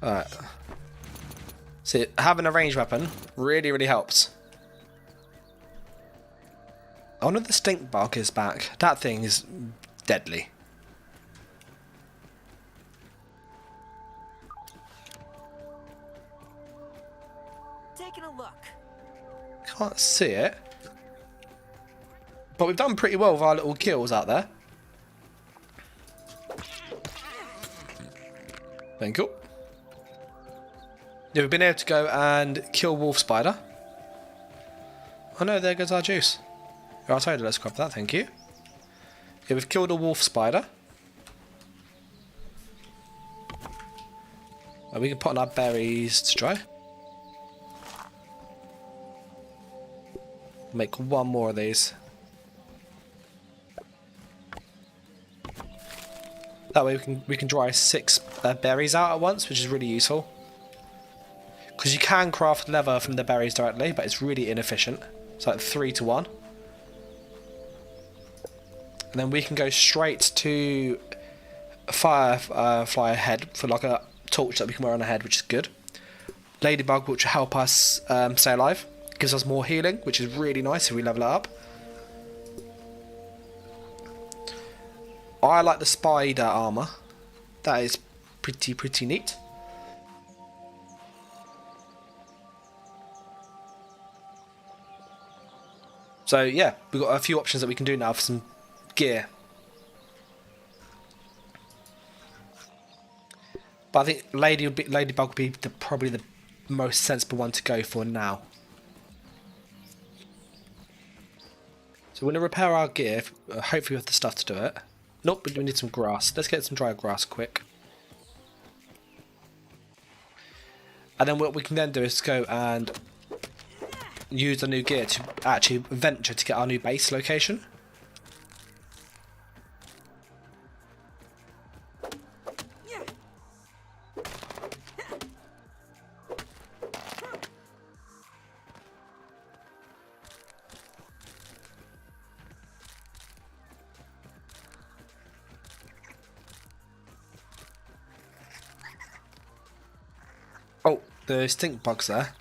Alright. See, having a ranged weapon really, really helps. I wonder if the stink bug is back. That thing is deadly. Taking a look. Can't see it. But we've done pretty well with our little kills out there. Thank you. Yeah, we've been able to go and kill wolf spider. Oh no, there goes our juice. I'll tell you, let's grab that, thank you. Yeah, we've killed a wolf spider. And we can put on our berries to dry. Make one more of these. That way we can dry 6 berries out at once, which is really useful. Because you can craft leather from the berries directly, but it's really inefficient. It's like 3 to 1. And then we can go straight to firefly head for like a torch that we can wear on our head, which is good. Ladybug, which will help us stay alive. Gives us more healing, which is really nice if we level it up. I like the spider armor. That is pretty neat. So yeah, we've got a few options that we can do now for some gear. But I think Ladybug would be probably the most sensible one to go for now. So we're going to repair our gear. Hopefully we have the stuff to do it. Nope, but we need some grass. Let's get some dry grass quick. And then what we can then do is go and use the new gear to actually venture to get our new base location. Oh, the stink bug's there.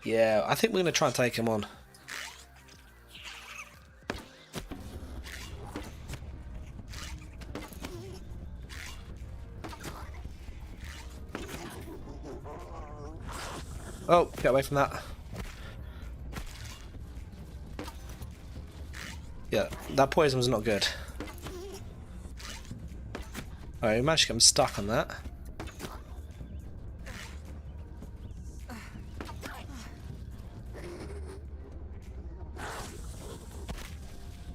Yeah, I think we're going to try and take him on. Oh, get away from that. Yeah, that poison was not good. Alright, we managed to get him stuck on that.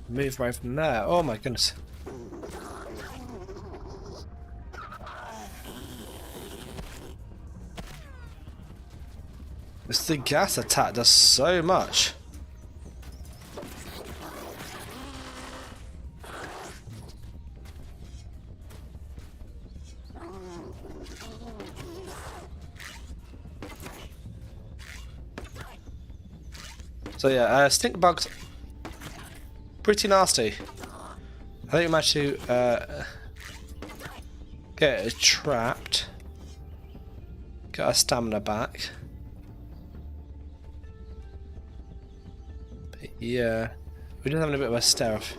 Move right from there. Oh my goodness. This the gas attack does so much. So yeah, stink bugs. Pretty nasty. I think we managed to get it trapped. Get our stamina back. But yeah, we're just having a bit of a stealth.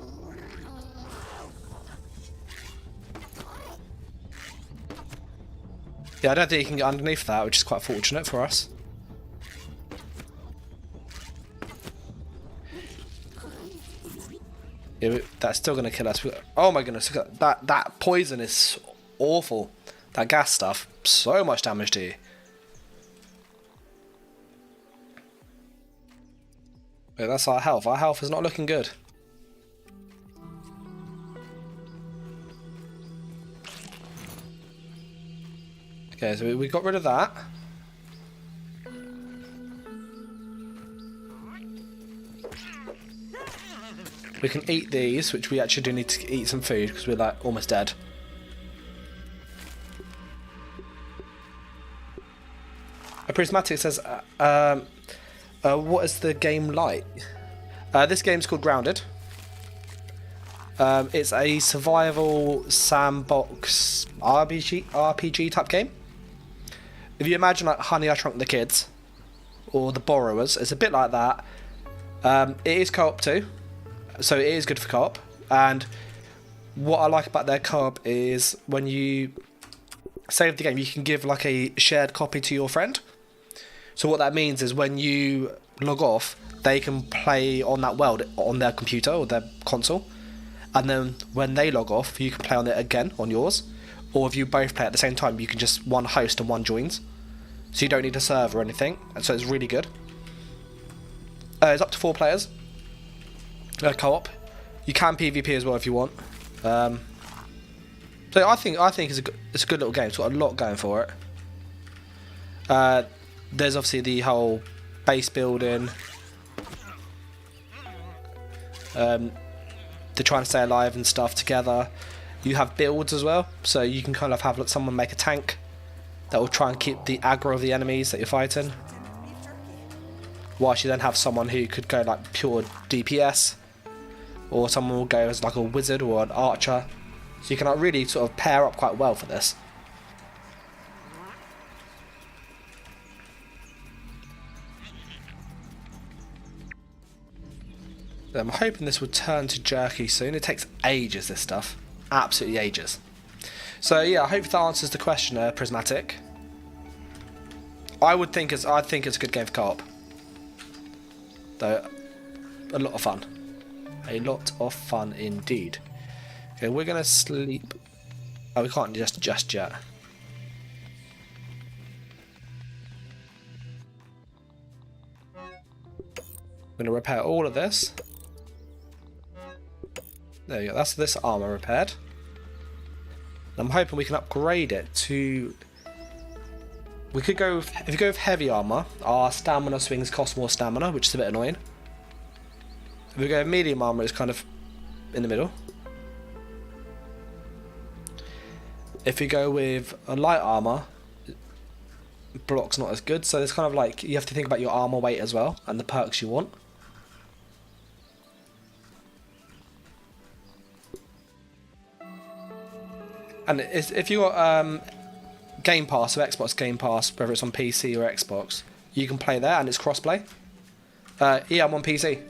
Yeah, I don't think you can get underneath that, which is quite fortunate for us. Yeah, that's still going to kill us. Oh my goodness, that poison is awful. That gas stuff, so much damage to you. Yeah, that's our health. Our health is not looking good. Okay, so we got rid of that. We can eat these, which we actually do need to eat some food because we're like almost dead. A prismatic says, what is the game like? This game's called Grounded. It's a survival sandbox RPG type game. If you imagine like Honey, I Shrunk the Kids or The Borrowers, it's a bit like that. It is co-op too, so it is good for co-op. And what I like about their co-op is when you save the game, you can give like a shared copy to your friend. So what that means is when you log off, they can play on that world on their computer or their console. And then when they log off, you can play on it again on yours. Or if you both play at the same time, you can just one host and one joins. So you don't need a server or anything. And so it's really good. It's up to 4 players. Co-op. You can PvP as well if you want. So I think it's a good little game. It's got a lot going for it. There's obviously the whole base building. They're trying to stay alive and stuff together. You have builds as well, so you can kind of have someone make a tank that will try and keep the aggro of the enemies that you're fighting, whilst you then have someone who could go like pure DPS, or someone will go as like a wizard or an archer. So you can like really sort of pair up quite well for this. I'm hoping this will turn to jerky soon. It takes ages, this stuff. Absolutely ages. So yeah, I hope that answers the question, Prismatic. I think it's a good game for co-op. Though, a lot of fun. A lot of fun indeed. Okay, we're gonna sleep. Oh, we can't just yet. I'm gonna repair all of this. There you go, that's this armour repaired. I'm hoping we can upgrade it to... We could go with, if you go with heavy armour, our stamina swings cost more stamina, which is a bit annoying. If we go with medium armour, it's kind of in the middle. If you go with a light armour, block's not as good, so it's kind of like, you have to think about your armour weight as well, and the perks you want. And if you got Game Pass or Xbox Game Pass, whether it's on PC or Xbox, you can play there and it's crossplay. Yeah, I'm on PC.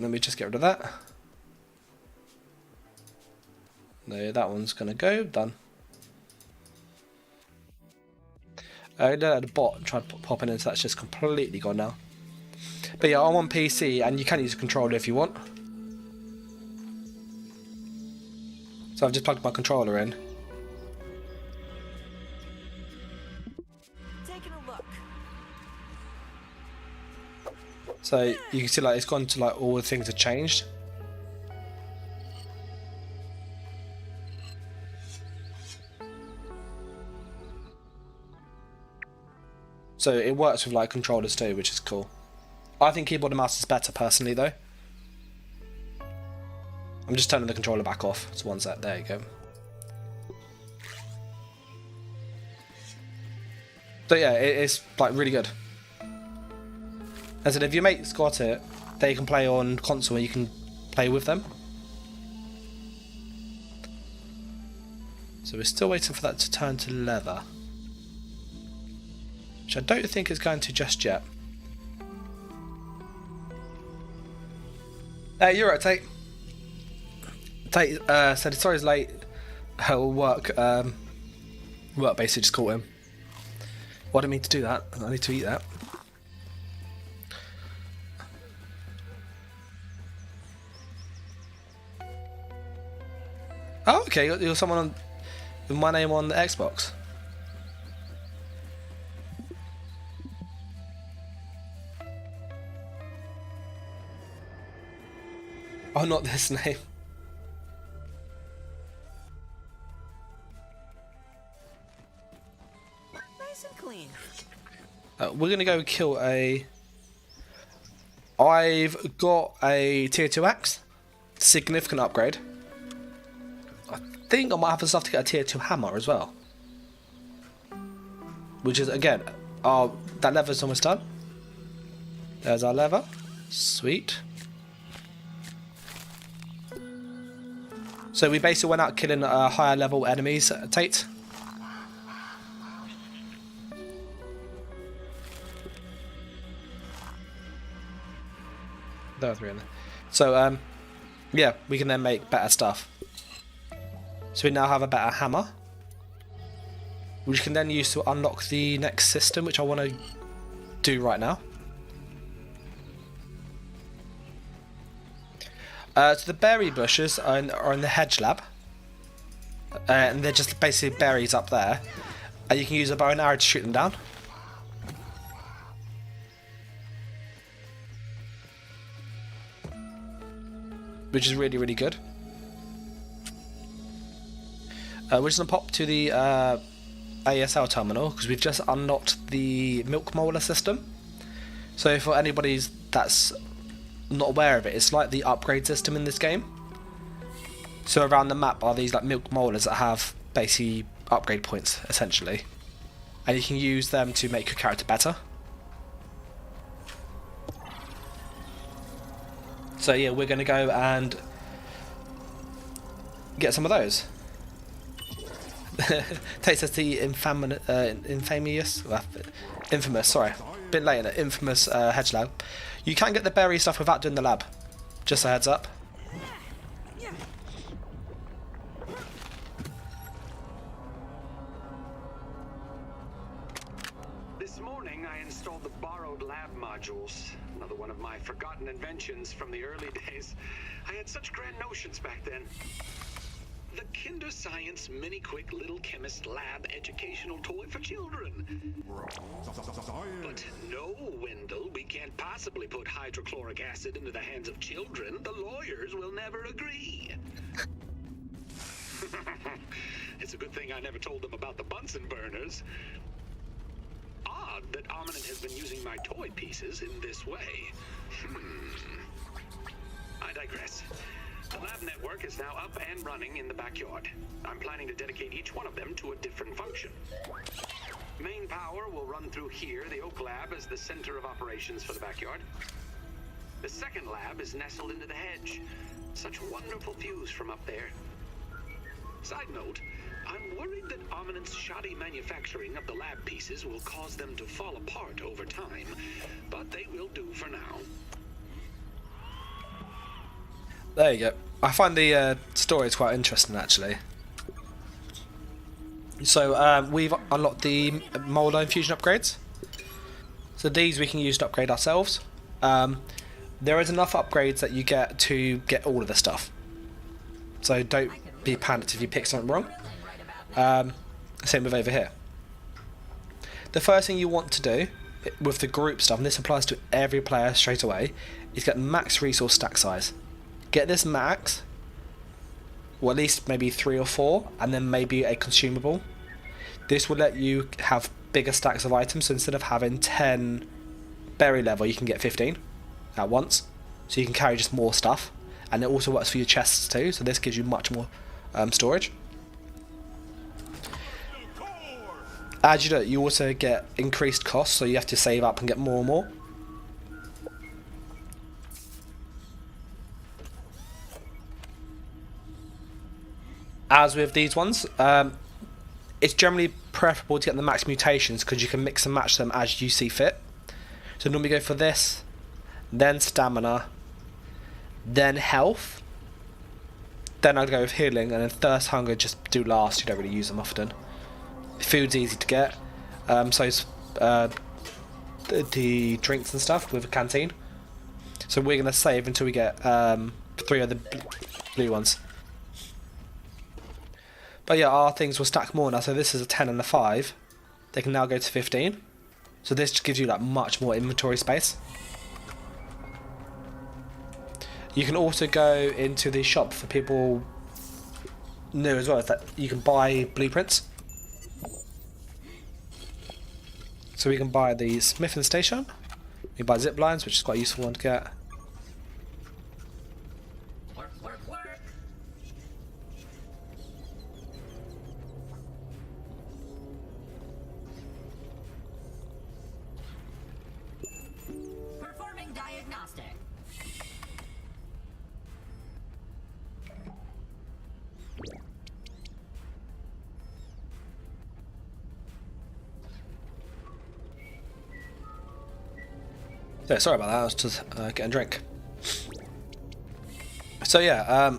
Let me just get rid of that. No, that one's gonna go. Done. I let the bot try popping in, so that's just completely gone now. But yeah, I'm on PC and you can use a controller if you want. So I've just plugged my controller in. Taking a look. So you can see like it's gone to like all the things have changed. So it works with like controllers too, which is cool. I think keyboard and mouse is better personally though. I'm just turning the controller back off. It's one set. There you go. So yeah, it's like really good. As I said, if your mate's got it, they can play on console and you can play with them. So we're still waiting for that to turn to leather, which I don't think is going to just yet. Hey, you're right, Tate. Tate said sorry he's late. Work basically just caught him. Well, I didn't mean to do that. I need to eat that. Oh, okay. You're someone on, with my name on the Xbox. Oh, not this name. Nice and clean. We're gonna go kill a. I've got a tier 2 axe, significant upgrade. I think I might have enough to get a tier 2 hammer as well, which is again, that lever's almost done. There's our lever, sweet. So we basically went out killing higher level enemies, Tate. There are 3 in there. So, yeah, we can then make better stuff. So we now have a better hammer, which we can then use to unlock the next system, which I want to do right now. So the berry bushes are in the hedge lab, and they're just basically berries up there. You can use a bow and arrow to shoot them down. Which is really, really good. We're just going to pop to the ASL terminal, because we've just unlocked the milk molar system. So for anybody that's not aware of it, it's like the upgrade system in this game. So around the map are these like milk molars that have basically upgrade points, essentially. And you can use them to make your character better. So yeah, we're going to go and get some of those. Takes us the infamous, sorry, bit late in it, infamous hedge lab. You can get the berry stuff without doing the lab. Just a heads up. This morning I installed the borrowed lab modules. Another one of my forgotten inventions from the early days. I had such grand notions back then. The Kinder Science Mini Quick Little Chemist Lab educational toy for children. But no, Wendell, we can't possibly put hydrochloric acid into the hands of children. The lawyers will never agree. It's a good thing I never told them about the Bunsen burners. Odd that Ominent has been using my toy pieces in this way. I digress. The lab network is now up and running in the backyard. I'm planning to dedicate each one of them to a different function. Main power will run through here. The Oak Lab is the center of operations for the backyard. The second lab is nestled into the hedge. Such wonderful views from up there. Side note, I'm worried that Ominent's shoddy manufacturing of the lab pieces will cause them to fall apart over time, but they will do for now. There you go. I find the story is quite interesting, actually. So we've unlocked the Molder Infusion upgrades. So these we can use to upgrade ourselves. There is enough upgrades that you get to get all of the stuff. So don't be panicked if you pick something wrong. Same with over here. The first thing you want to do with the group stuff, and this applies to every player straight away, is get max resource stack size. Get this max, or at least maybe 3 or 4, and then maybe a consumable. This will let you have bigger stacks of items, so instead of having 10 berry level, you can get 15 at once. So you can carry just more stuff, and it also works for your chests too, so this gives you much more storage. As you do it, you also get increased costs, so you have to save up and get more and more. as with these ones, it's generally preferable to get the max mutations because you can mix and match them as you see fit. So normally go for this, then stamina, then health, then I'd go with healing, and then thirst, hunger just do last. You don't really use them often. Food's easy to get, so is the drinks and stuff with a canteen. So we're going to save until we get 3 of the blue ones. But yeah, our things will stack more now. So this is a 10 and a 5. They can now go to 15. So this just gives you like much more inventory space. You can also go into the shop for people new as well. Is that you can buy blueprints. So we can buy the smithing station. We can buy zip lines, which is quite a useful one to get. Performing diagnostic. Yeah, sorry about that. I was just getting a drink. So yeah,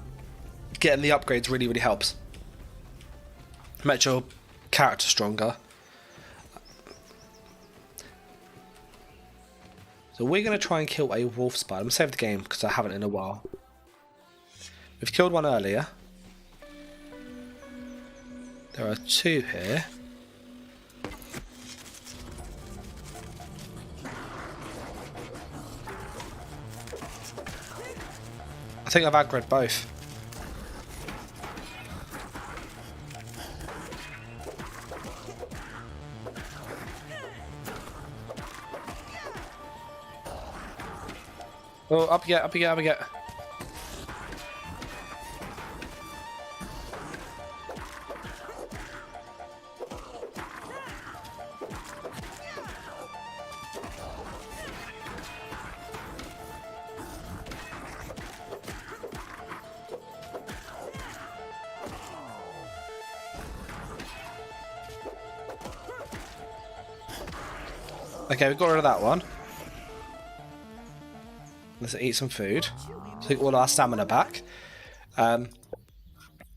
getting the upgrades really, really helps. Makes your character stronger. So we're going to try and kill a wolf spider. I'm going to save the game because I haven't in a while. We've killed one earlier. There are 2 here. I think I've aggroed both. Oh, up you get, up you get, up you get. Okay, we've got rid of that one. Let's eat some food. So we get all our stamina back. The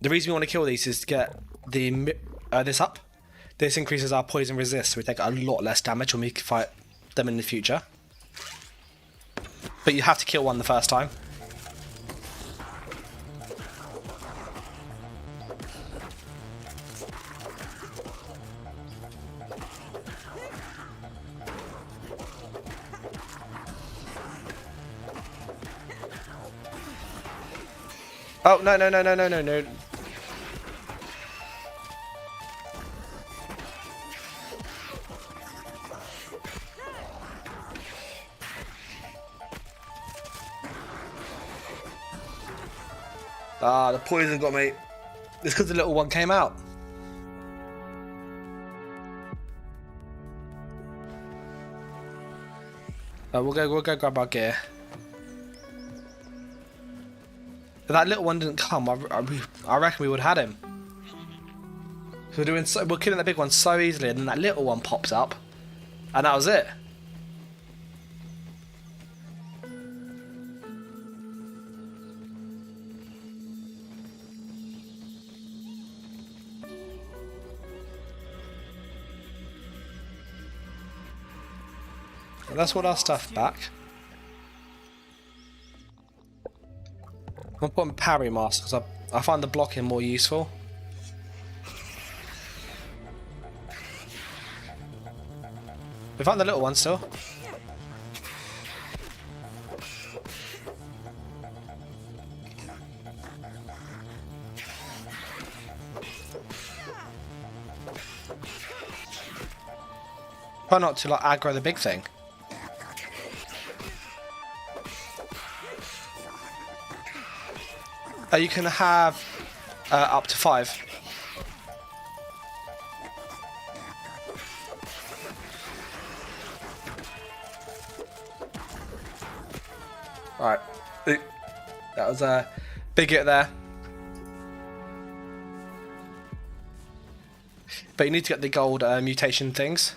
reason we want to kill these is to get the this up. This increases our poison resist, so we take a lot less damage when we fight them in the future. But you have to kill one the first time. Oh, no, no, no, no, no, no, no. Ah, the poison got me. It's because the little one came out. We'll go grab our gear. If that little one didn't come, I reckon we would have had him. We're killing the big one so easily, and then that little one pops up, and that was it. And that's all our stuff back. I'm putting parry mask because I find the blocking more useful. We found the little one still. Try not to like aggro the big thing. You can have up to 5. Alright. That was a big hit there. But you need to get the gold mutation things.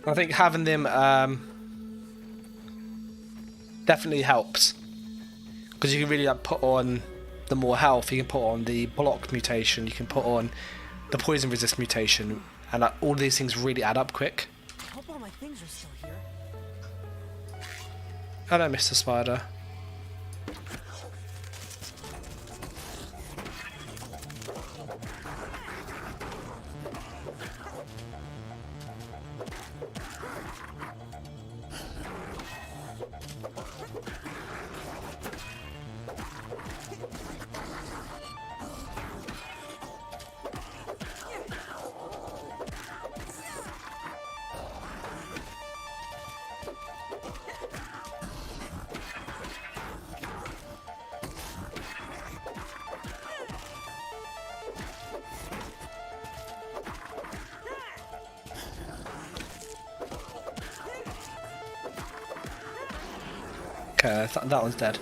I think having them definitely helps, because you can really like, put on the more health. You can put on the block mutation. You can put on the poison resist mutation, and like, all these things really add up quick. I hope all my things are still here. Hello, Mr. Spider. Okay, that one's dead.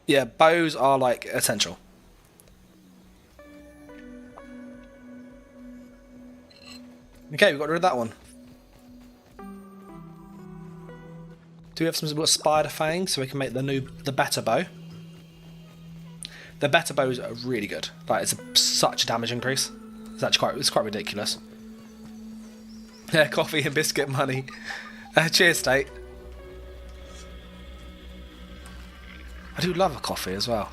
Yeah, bows are like essential. Okay, we got rid of that one. Do we have some sort of spider fangs so we can make the better bow? The better bows are really good. Like such a damage increase. It's actually quite ridiculous. Yeah, coffee and biscuit money. Cheers, Tate. I do love a coffee as well.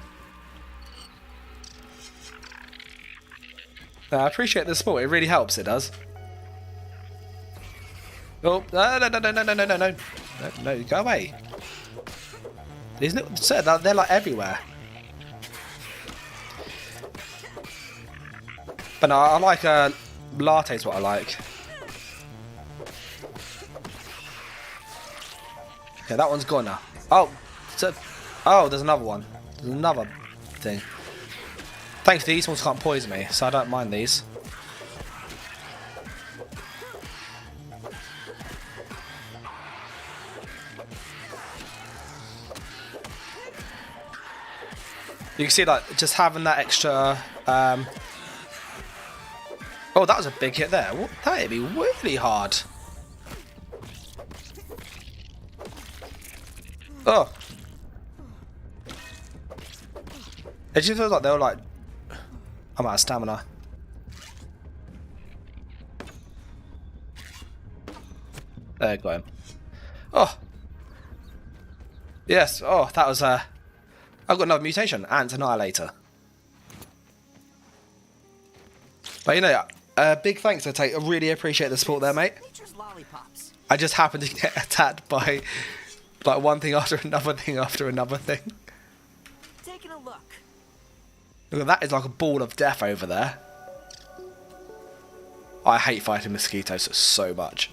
I appreciate the support. It really helps. It does. Oh no! Go away. Isn't it? Sir, they're like everywhere. But no, I like lattes. What I like. Okay, that one's gone now. Oh, there's another one. There's another thing. Thanks, these ones can't poison me, so I don't mind these. You can see like just having that extra. Oh, that was a big hit there. That hit me really hard. Oh. It just feels like they were like, I'm out of stamina. There, got him. Oh. Yes. Oh, that was I've got another mutation. Ant Annihilator. But you know, big thanks to Tate. I really appreciate the support there, mate. Lollipops. I just happened to get attacked by like one thing after another thing after another thing. Taking a look. Look, that is like a ball of death over there. I hate fighting mosquitoes so much.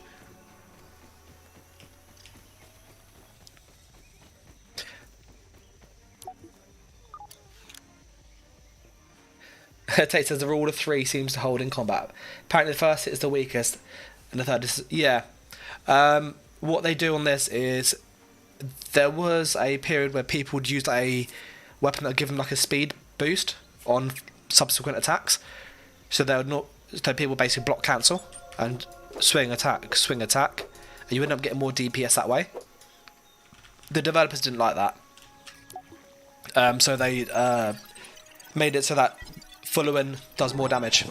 Tate says the rule of 3 seems to hold in combat. Apparently the first hit is the weakest, and the third is... Yeah. What they do on this is... There was a period where people would use a weapon that would give them like a speed boost on subsequent attacks. So they would not... So people basically block cancel and swing attack, and you end up getting more DPS that way. The developers didn't like that. So they made it so that Fullerton does more damage.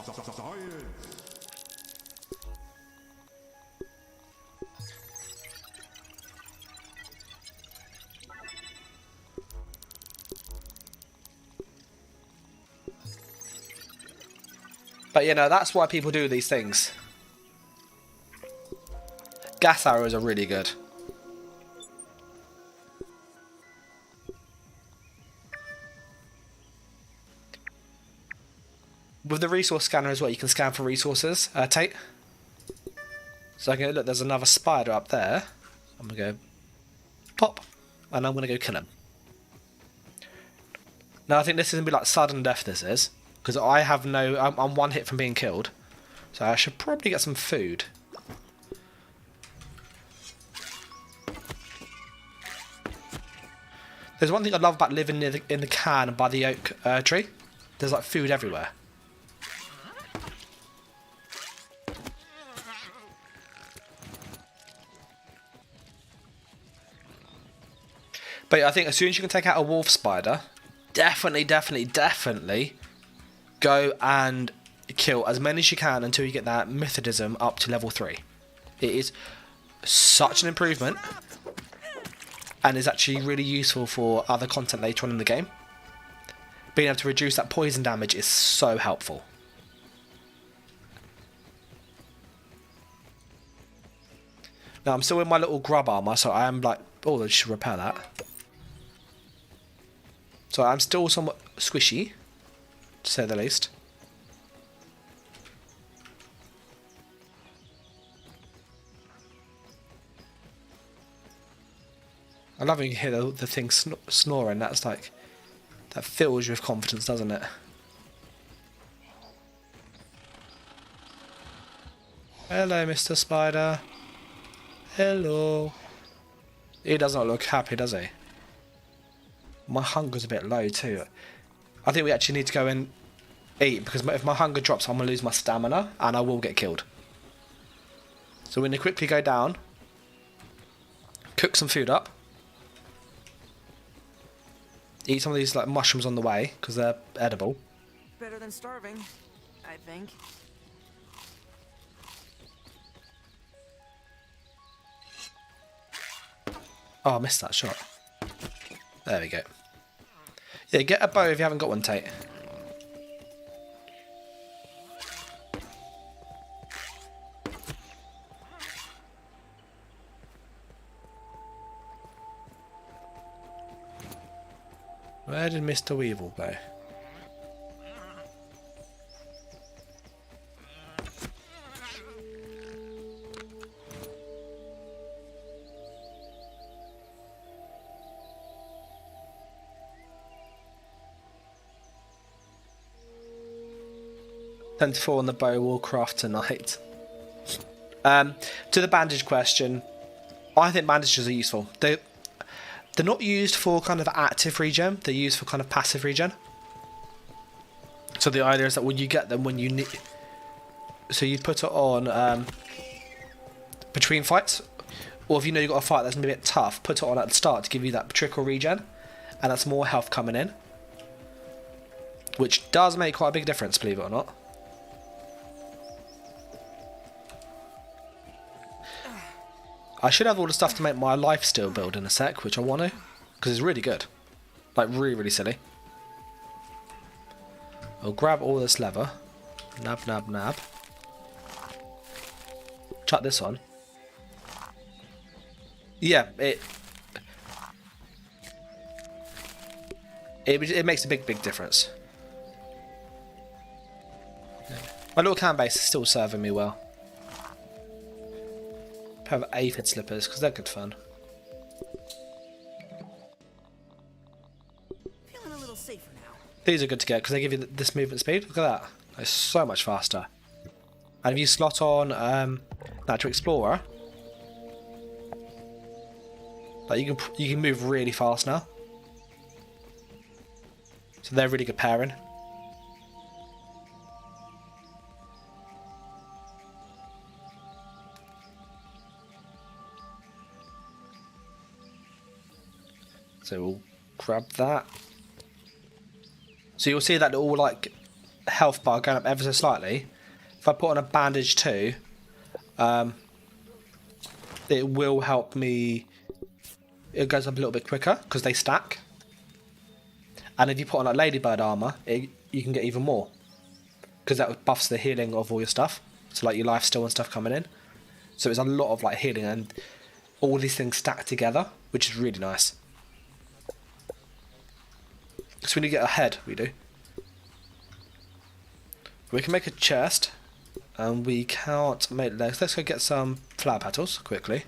But you know, that's why people do these things. Gas arrows are really good. With the resource scanner as well, you can scan for resources, Tate. So I can look, there's another spider up there. I'm gonna go pop, and I'm gonna go kill him. Now I think this is going to be like sudden death, this is. Because I have no... I'm one hit from being killed. So I should probably get some food. There's one thing I love about living near in the can by the oak tree. There's like food everywhere. But yeah, I think as soon as you can take out a wolf spider, definitely go and kill as many as you can until you get that methodism up to level 3. It is such an improvement and is actually really useful for other content later on in the game. Being able to reduce that poison damage is so helpful. Now I'm still in my little grub armor, so I am like, oh, I should repair that. So I'm still somewhat squishy, to say the least. I love when you hear the thing snoring. That's like, that fills you with confidence, doesn't it? Hello, Mr. Spider. Hello. He does not look happy, does he? My hunger's a bit low too. I think we actually need to go and eat, because if my hunger drops, I'm going to lose my stamina and I will get killed. So we're going to quickly go down, cook some food up, eat some of these like mushrooms on the way because they're edible. Better than starving, I think. Oh, I missed that shot. There we go. Yeah, get a bow if you haven't got one, Tate. Where did Mr. Weevil go? To 4 on the bow will craft tonight. To the bandage question, I think bandages are useful. They're not used for kind of active regen, they're used for kind of passive regen. So the idea is that when you get them, when you need, so you put it on between fights, or if you know you've got a fight that's going to be a bit tough, put it on at the start to give you that trickle regen, and that's more health coming in, which does make quite a big difference, believe it or not. I should have all the stuff to make my lifesteal build in a sec, which I want to, because it's really good. Like, really silly. I'll grab all this leather. Nab. Chuck this on. Yeah, it makes a big difference. My little can base is still serving me well. Have aphid slippers because they're good fun. Feeling a little safer now. These are good to get because they give you this movement speed. Look at that. It's so much faster. And if you slot on Natural Explorer, like you can move really fast now. So they're really good pairing. So we'll grab that. So you'll see that little like health bar going up ever so slightly. If I put on a bandage too, it will help me. It goes up a little bit quicker because they stack. And if you put on like ladybird armor, you can get even more because that buffs the healing of all your stuff. So like your lifesteal and stuff coming in. So it's a lot of like healing and all these things stack together, which is really nice. So we need to get ahead, we do. We can make a chest, and we can't make legs. Let's go get some flower petals quickly.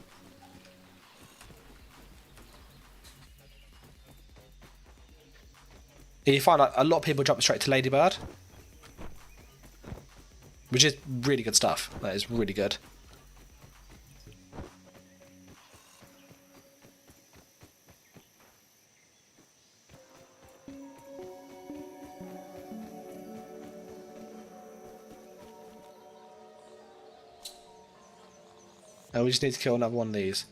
You find like a lot of people jump straight to Ladybird, which is really good stuff. That is really good. And we just need to kill another one of these.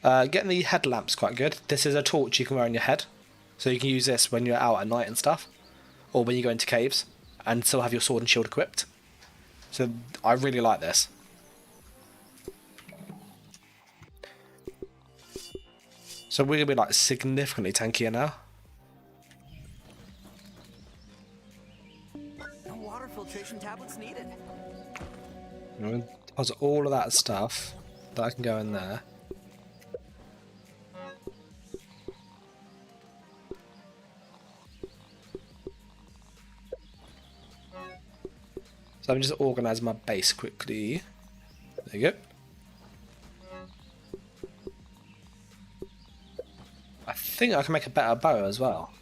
Getting the headlamp's quite good. This is a torch you can wear on your head. So you can use this when you're out at night and stuff. Or when you go into caves. And still have your sword and shield equipped. So I really like this. So we're going to be like significantly tankier now. No water filtration tablets needed. Deposit all of that stuff that I can go in there. So I'm just organising my base quickly. There you go. I think I can make a better bow as well.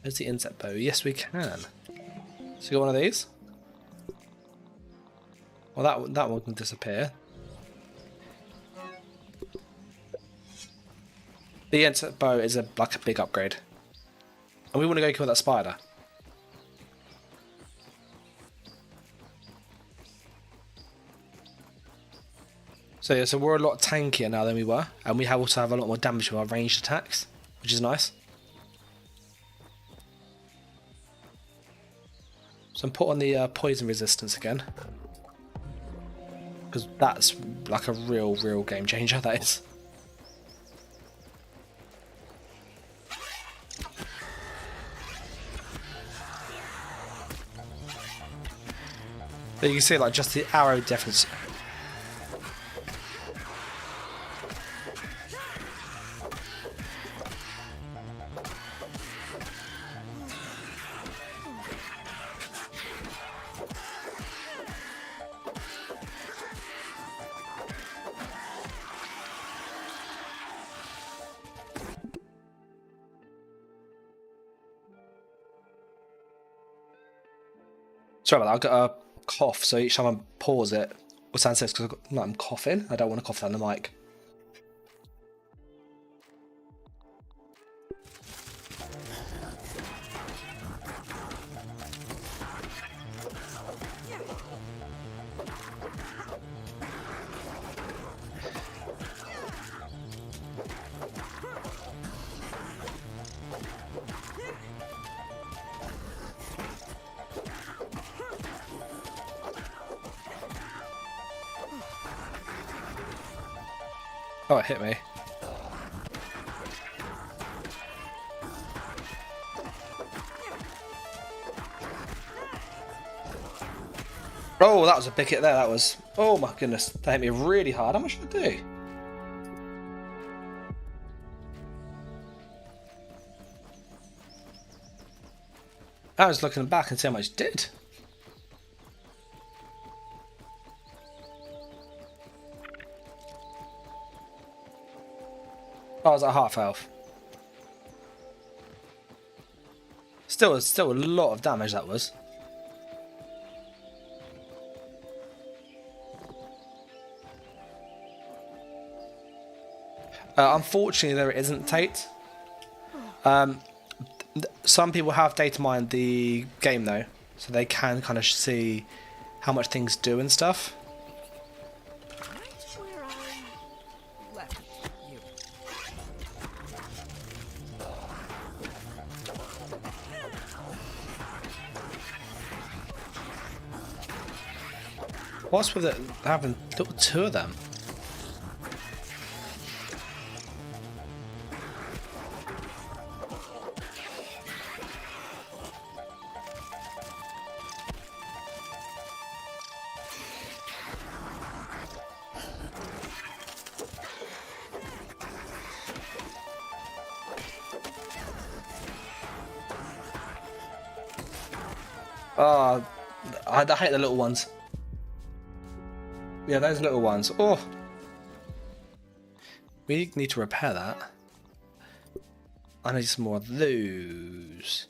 Where's the insect bow? Yes, we can. So you got one of these? Well, that one can disappear. The insect bow is like a big upgrade. And we want to go kill that spider. So yeah, so we're a lot tankier now than we were, and we also have a lot more damage with our ranged attacks, which is nice. So I'm put on the poison resistance again, because that's like a real game changer, that is. But you can see like just the arrow difference. Sorry about that, I've got a cough, so each time I pause it, or sound says because I'm coughing. I don't want to cough down the mic. Oh, it hit me. Oh, that was a big hit there, that was. Oh my goodness, that hit me really hard. How much did I do? I was looking back and see how much it did. Oh, I was at half health. Still a lot of damage that was. Unfortunately, there isn't Tate. Some people have data mined the game though, so they can kind of see how much things do and stuff. What's with it having two of them? Oh, I hate the little ones. Yeah, those little ones. Oh, we need to repair that. I need some more of those.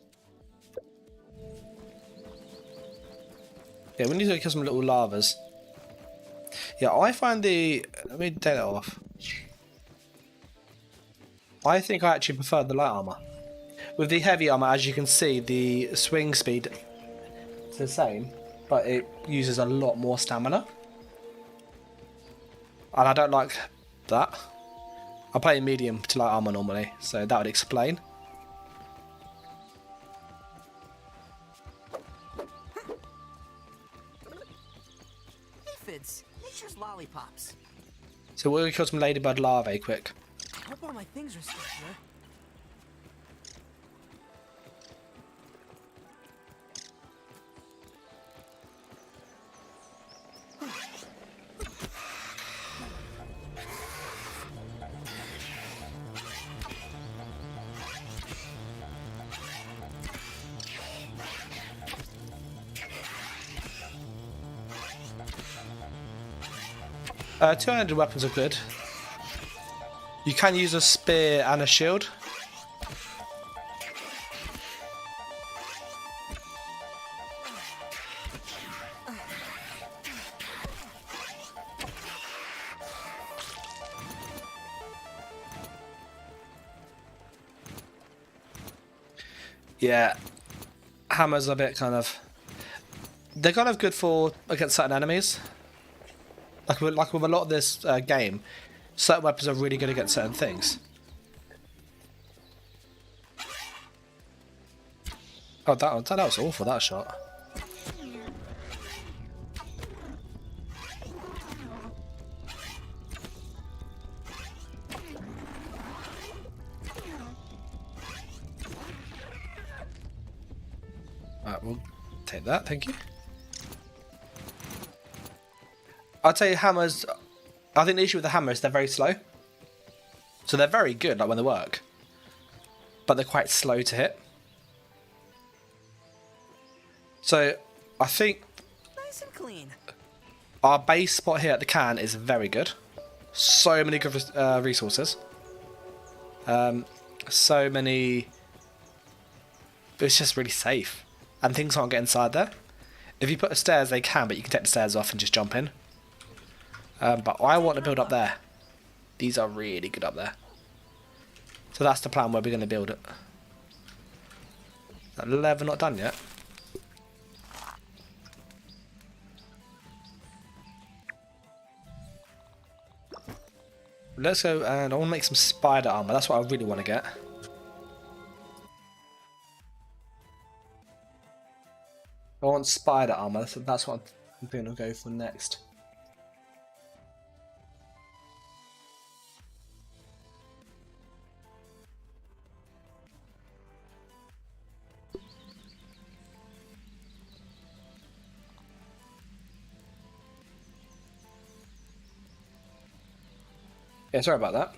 Yeah, we need to kill some little lavas. Yeah, I find the... Let me take that off. I think I actually prefer the light armor. With the heavy armor, as you can see, the swing speed is the same, but it uses a lot more stamina. And I don't like that. I play medium to light armor normally, so that would explain. Aphids, nature's lollipops. So we're going to kill some ladybird larvae quick. I hope all my things are still here. Two-handed weapons are good. You can use a spear and a shield. Yeah, hammers are a bit kind of... They're kind of good for against certain enemies. Like with a lot of this game, certain weapons are really good against certain things. Oh, that was awful, that shot. Alright, we'll take that, thank you. I'd say hammers... I think the issue with the hammer is they're very slow. So they're very good, like when they work. But they're quite slow to hit. So, I think... Nice and clean. Our base spot here at the can is very good. So many good resources. So many... It's just really safe. And things can't get inside there. If you put the stairs, they can, but you can take the stairs off and just jump in. But I want to build up there. These are really good up there. So that's the plan where we're going to build it. That level not done yet. Let's go, and I want to make some spider armor. That's what I really want to get. I want spider armor, so that's what I'm going to go for next. Yeah, sorry about that.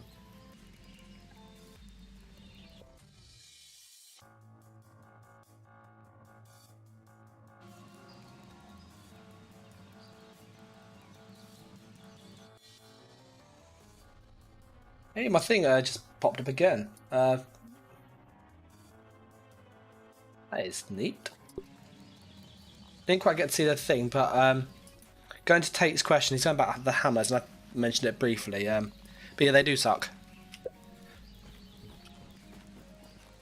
Hey, my thing just popped up again. That is neat. Didn't quite get to see the thing, but going to Tate's question, he's going about the hammers, and I mentioned it briefly. But yeah, they do suck.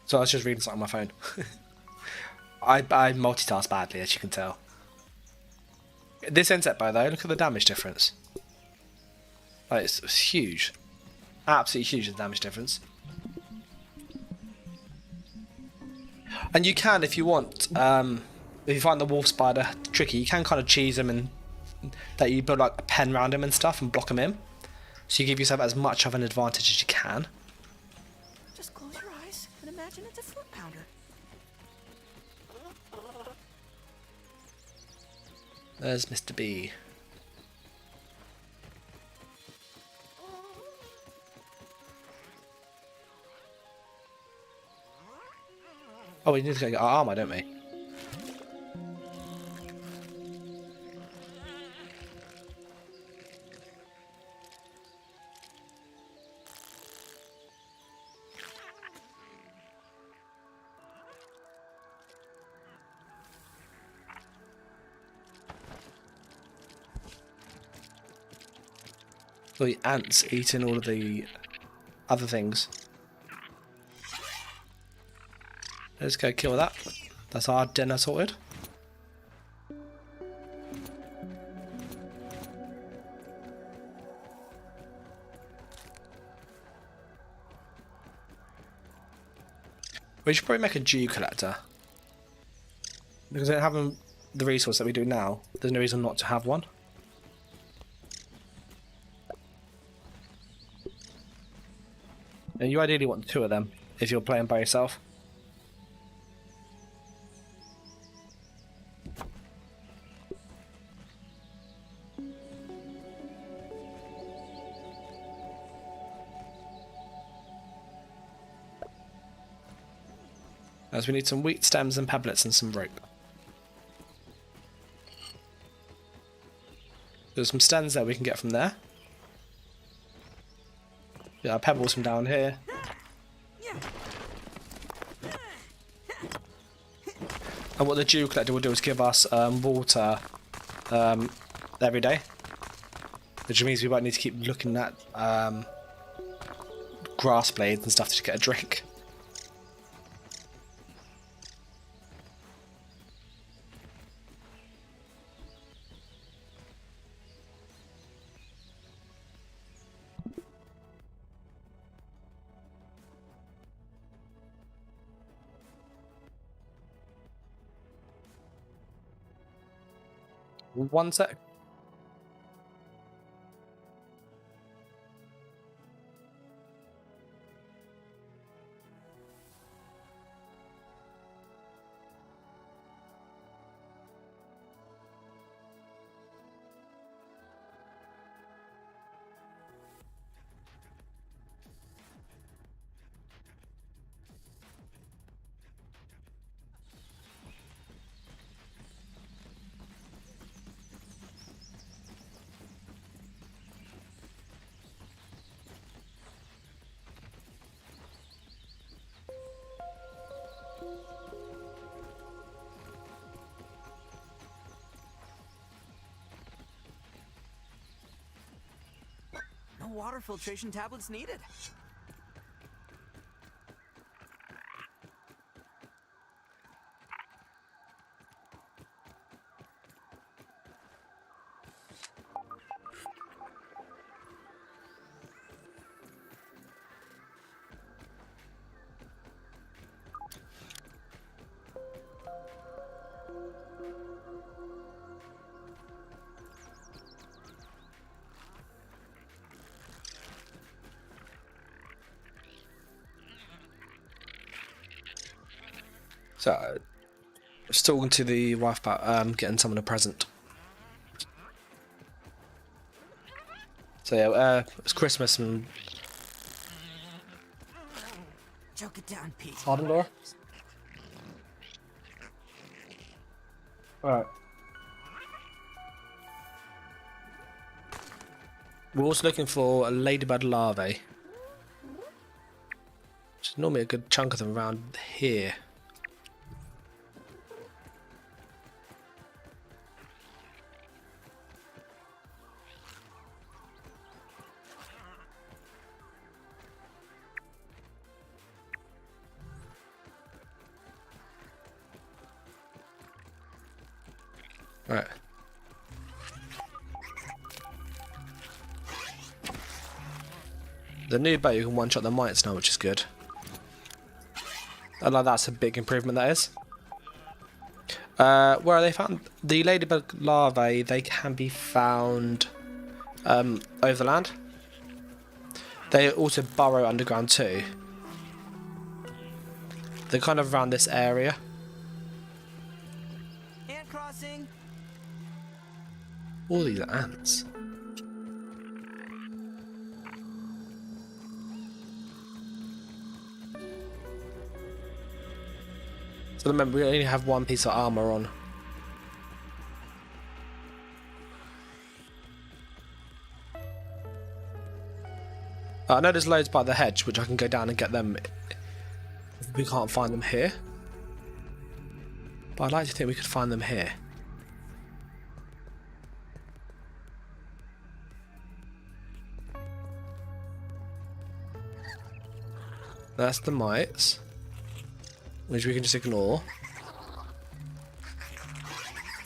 So I was just reading something on my phone. I multitask badly, as you can tell. This insect bow though, look at the damage difference. Like, it's huge. Absolutely huge, the damage difference. And you can, if you want, if you find the wolf spider tricky, you can kind of cheese them and that you build like a pen around him and stuff and block them in. So you give yourself as much of an advantage as you can. Just close your eyes and imagine it's a fruit pounder. There's Mr. B. Oh, we need to go get our armor, don't we? The ants eating all of the other things. Let's go kill that. That's our dinner sorted. We should probably make a dew collector. Because having the resource that we do now, there's no reason not to have one. And you ideally want 2 of them if you're playing by yourself. As we need some wheat stems and pebblets and some rope. There's some stems that we can get from there. Yeah, pebbles from down here. And what the dew collector will do is give us water every day. Which means we won't need to keep looking at grass blades and stuff to get a drink. One sec. No water filtration tablets needed. So, just talking to the wife about getting someone a present. So yeah, it's Christmas and... Choke it down, Pete. Pardon, Laura? Alright. We're also looking for a ladybird larvae. Which is normally a good chunk of them around here. Right. The new bow, you can one-shot the mites now, which is good. I like that's a big improvement, that is. Where are they found? The ladybug larvae, they can be found over the land. They also burrow underground too. They're kind of around this area. Ant crossing. All these are ants. So remember, we only have one piece of armor on. I know there's loads by the hedge, which I can go down and get them if we can't find them here. But I'd like to think we could find them here. That's the mites, which we can just ignore.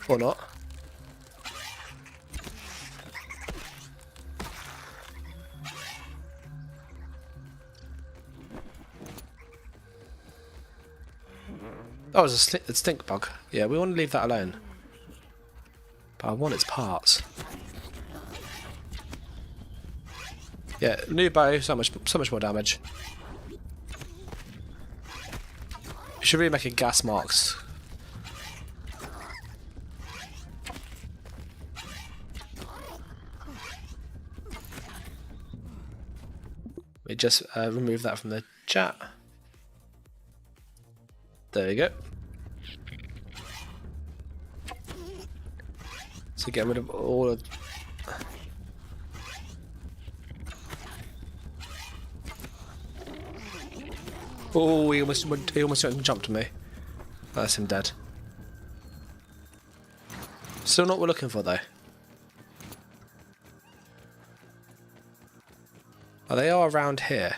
Or not. Oh, it's a stink bug. Yeah, we want to leave that alone. But I want its parts. Yeah, new bow, so much more damage. We should really make a gas marks. We just remove that from the chat. There you go. So get rid of all of... Oh, he almost jumped me. That's him dead. Still not what we're looking for though. Oh, they are around here.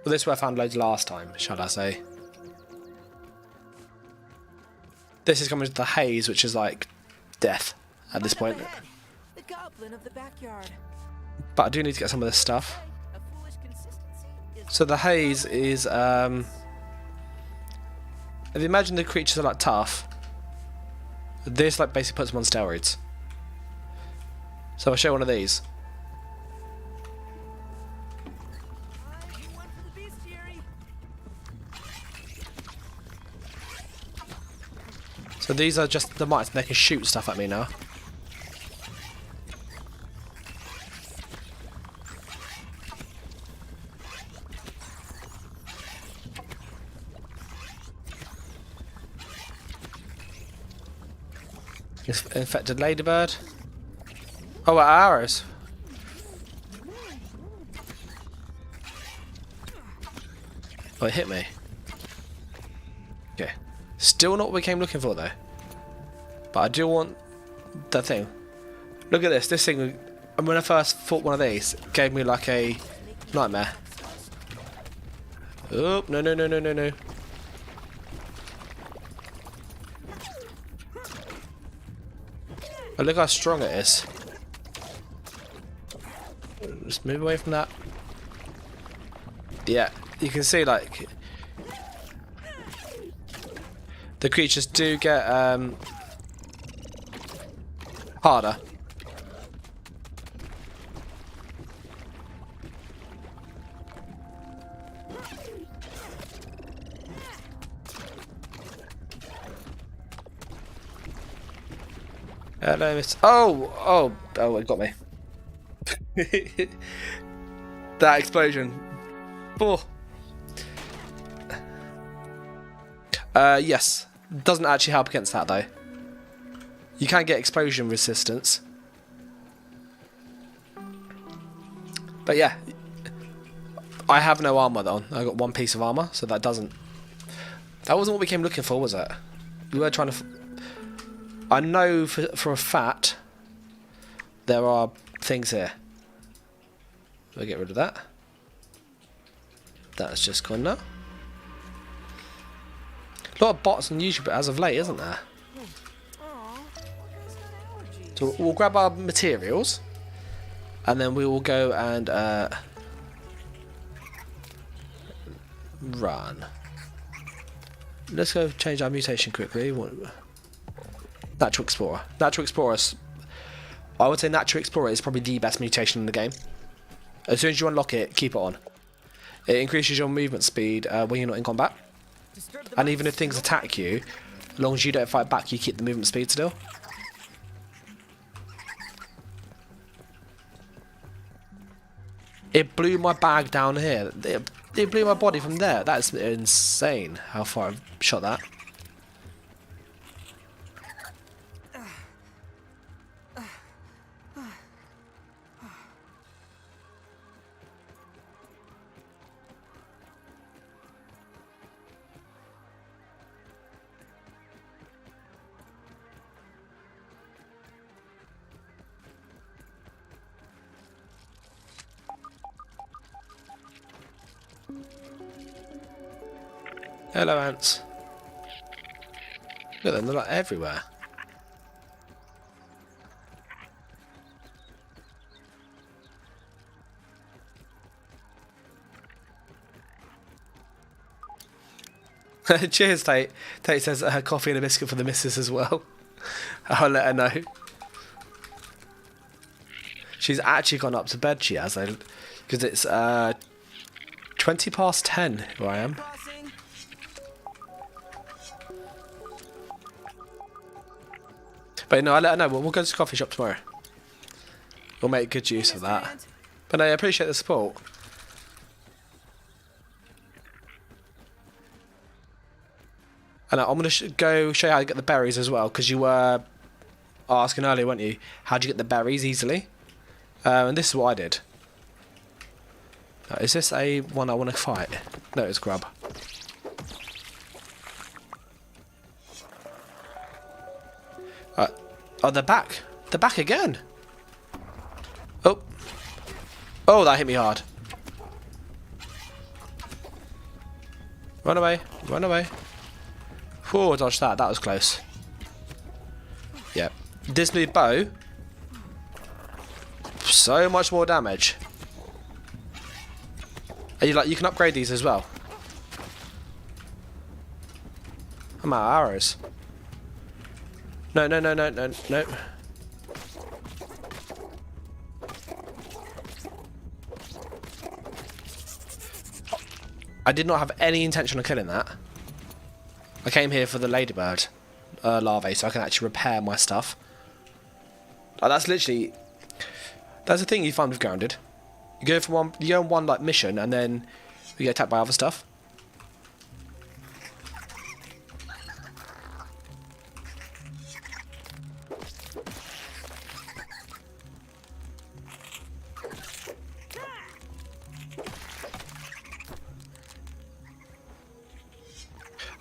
Well, this is where I found loads last time, shall I say. This is coming to the haze, which is like death at this point. The goblin of the backyard. But I do need to get some of this stuff. A foolish consistency is So the haze is, if you imagine the creatures are like tough, this like basically puts them on steroids. So I'll show one of these. you went for the bestiary. So these are just the mites, they can shoot stuff at me now. Infected ladybird. Oh, arrows. Oh, it hit me. Okay. Still not what we came looking for though. But I do want that thing. Look at this. This thing, when I first fought one of these, it gave me like a nightmare. Oh, no, no, no, no, no, no. Oh, look how strong it is. Just move away from that. Yeah, you can see like the creatures do get harder. Hello, Mr. Oh, it got me. That explosion. Oh. Yes. Doesn't actually help against that though. You can get explosion resistance. But yeah. I have no armor on. I got one piece of armor, so that doesn't... That wasn't what we came looking for, was it? We were trying to... I know for a fact there are things here. We'll get rid of that. That's just gone now. A lot of bots on YouTube as of late, isn't there? So we'll grab our materials and then we will go and run. Let's go change our mutation quickly. Natural Explorer. Natural Explorer. I would say Natural Explorer is probably the best mutation in the game. As soon as you unlock it, keep it on. It increases your movement speed when you're not in combat. And even if things attack you, as long as you don't fight back, you keep the movement speed still. It blew my bag down here. It blew my body from there. That's insane how far I've shot that. Hello, ants. Look at them, they're like everywhere. Cheers, Tate. Tate says her coffee and a biscuit for the missus as well. I'll let her know. She's actually gone up to bed, she has, because it's 20 past 10 where I am. Crossing. But no, I'll let her know. We'll go to the coffee shop tomorrow. We'll make good use of that. But no, I appreciate the support. And I'm going to go show you how to get the berries as well, because you were asking earlier, weren't you? How do you get the berries easily? And this is what I did. Is this a one I want to fight? No, it's grub. Oh, they're back. They're back again. Oh. Oh, that hit me hard. Run away. Run away. Oh, dodge that. That was close. Yep. This new bow. So much more damage. And you can upgrade these as well. I'm out of arrows. No, no, no, no, no, no. I did not have any intention of killing that. I came here for the ladybird larvae, so I can actually repair my stuff. That's literally... That's the thing you find with Grounded. You go on one like mission, and then you get attacked by other stuff.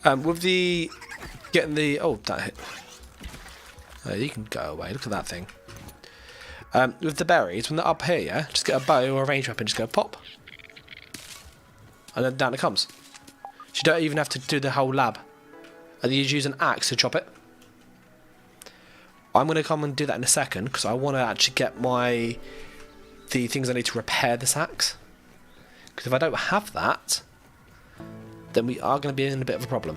With the getting the that hit. You can go away. Look at that thing. With the berries, when they're up here, yeah, just get a bow or a range weapon, just go pop, and then down it comes. So you don't even have to do the whole lab. And you just use an axe to chop it. I'm going to come and do that in a second because I want to actually get the things I need to repair this axe. Because if I don't have that, then we are going to be in a bit of a problem.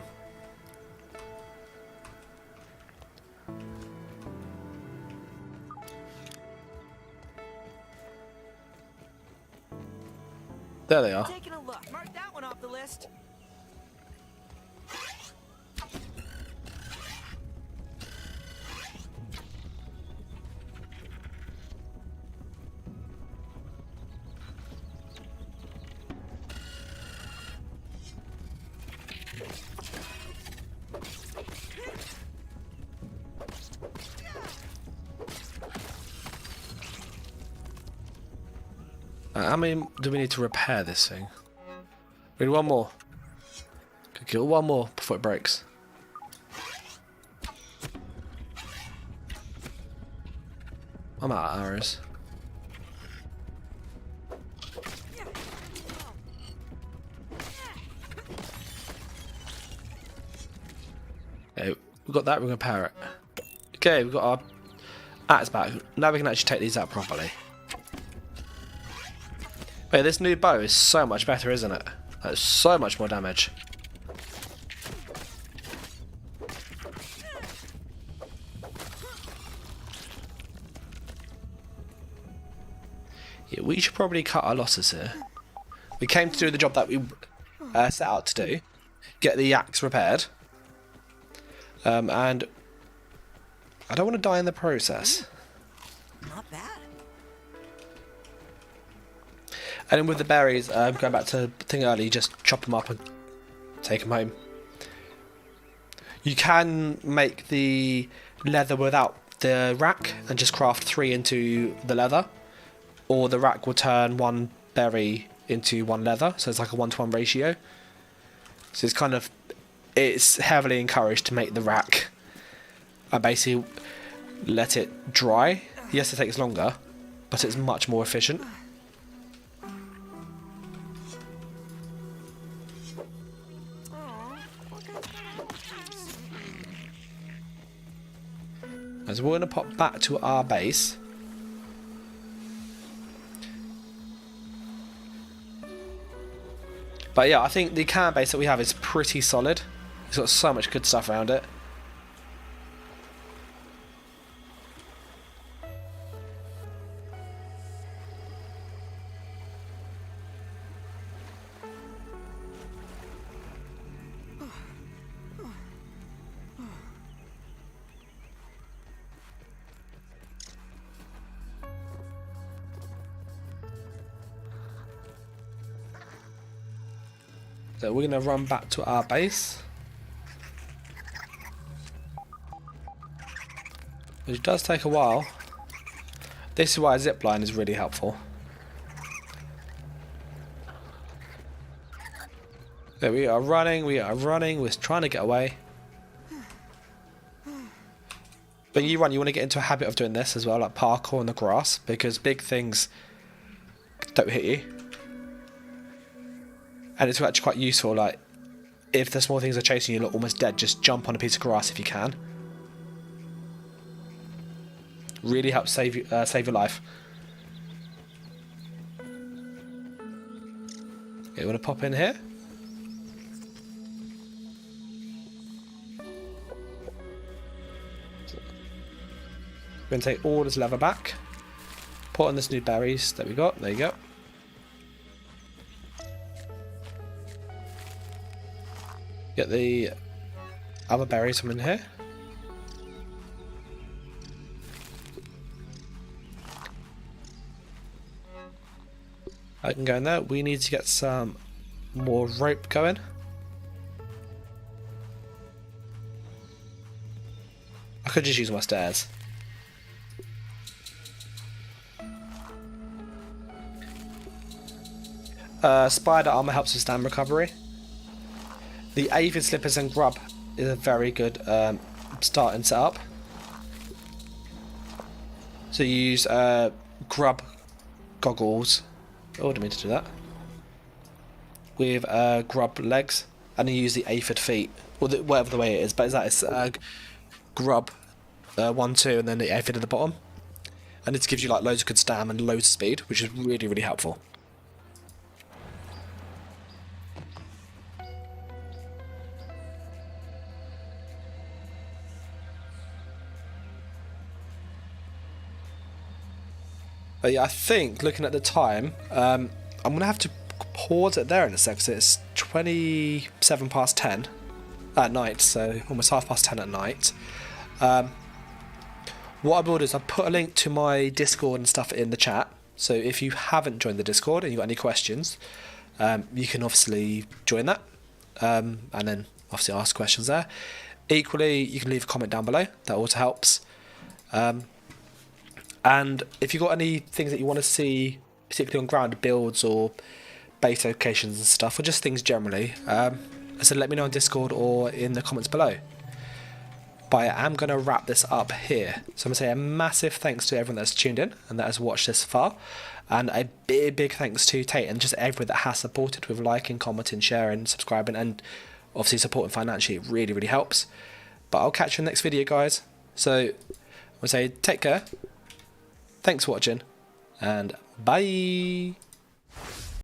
There they are. Taking a look. Mark that one off the list. How many do we need to repair this thing? We need one more. Could kill one more before it breaks. I'm out of arrows. Okay, we've got that, we're going to repair it. Okay, we've got our axe back. Now we can actually take these out properly. Wait, this new bow is so much better, isn't it? That's so much more damage. Yeah, we should probably cut our losses here. We came to do the job that we set out to do. Get the axe repaired. And I don't want to die in the process. Not bad. And then with the berries, going back to the thing earlier, you just chop them up and take them home. You can make the leather without the rack and just craft 3 into the leather. Or the rack will turn 1 berry into 1 leather, so it's like a 1-to-1 ratio. So it's kind of, it's heavily encouraged to make the rack and basically let it dry. Yes, it takes longer, but it's much more efficient. As we're going to pop back to our base. But yeah, I think the cannon base that we have is pretty solid. It's got so much good stuff around it. So we're going to run back to our base. Which does take a while. This is why a zipline is really helpful. There we are running, we're trying to get away. When you run, you want to get into a habit of doing this as well, like parkour on the grass, because big things don't hit you. And it's actually quite useful, like, if the small things are chasing you, you look almost dead, just jump on a piece of grass if you can. Really helps save your life. Okay, we want to pop in here. We're going to take all this leather back. Put on this new berries that we got. There you go. Get the other berries from in here. I can go in there. We need to get some more rope going. I could just use my stairs. Spider armor helps with stamina recovery. The aphid slippers and grub is a very good starting setup. So you use grub goggles. Oh, I didn't mean to do that. With grub legs, and you use the aphid feet, or whatever the way it is. But it's grub 1, 2, and then the aphid at the bottom. And it gives you like loads of good stam and loads of speed, which is really, really helpful. But yeah, I think, looking at the time, I'm going to have to pause it there in a sec, because it's 27 past 10 at night, so almost 10:30 at night. What I will do is I'll put a link to my Discord and stuff in the chat, so if you haven't joined the Discord and you've got any questions, you can obviously join that, and then obviously ask questions there. Equally, you can leave a comment down below, that also helps. And if you've got any things that you want to see, particularly on ground builds or base locations and stuff, or just things generally, so let me know on Discord or in the comments below. But I am going to wrap this up here. So I'm going to say a massive thanks to everyone that's tuned in and that has watched this far. And a big thanks to Tate and just everyone that has supported with liking, commenting, sharing, subscribing, and obviously supporting financially. It really, really helps. But I'll catch you in the next video, guys. So I'm going to say take care. Thanks for watching, and bye!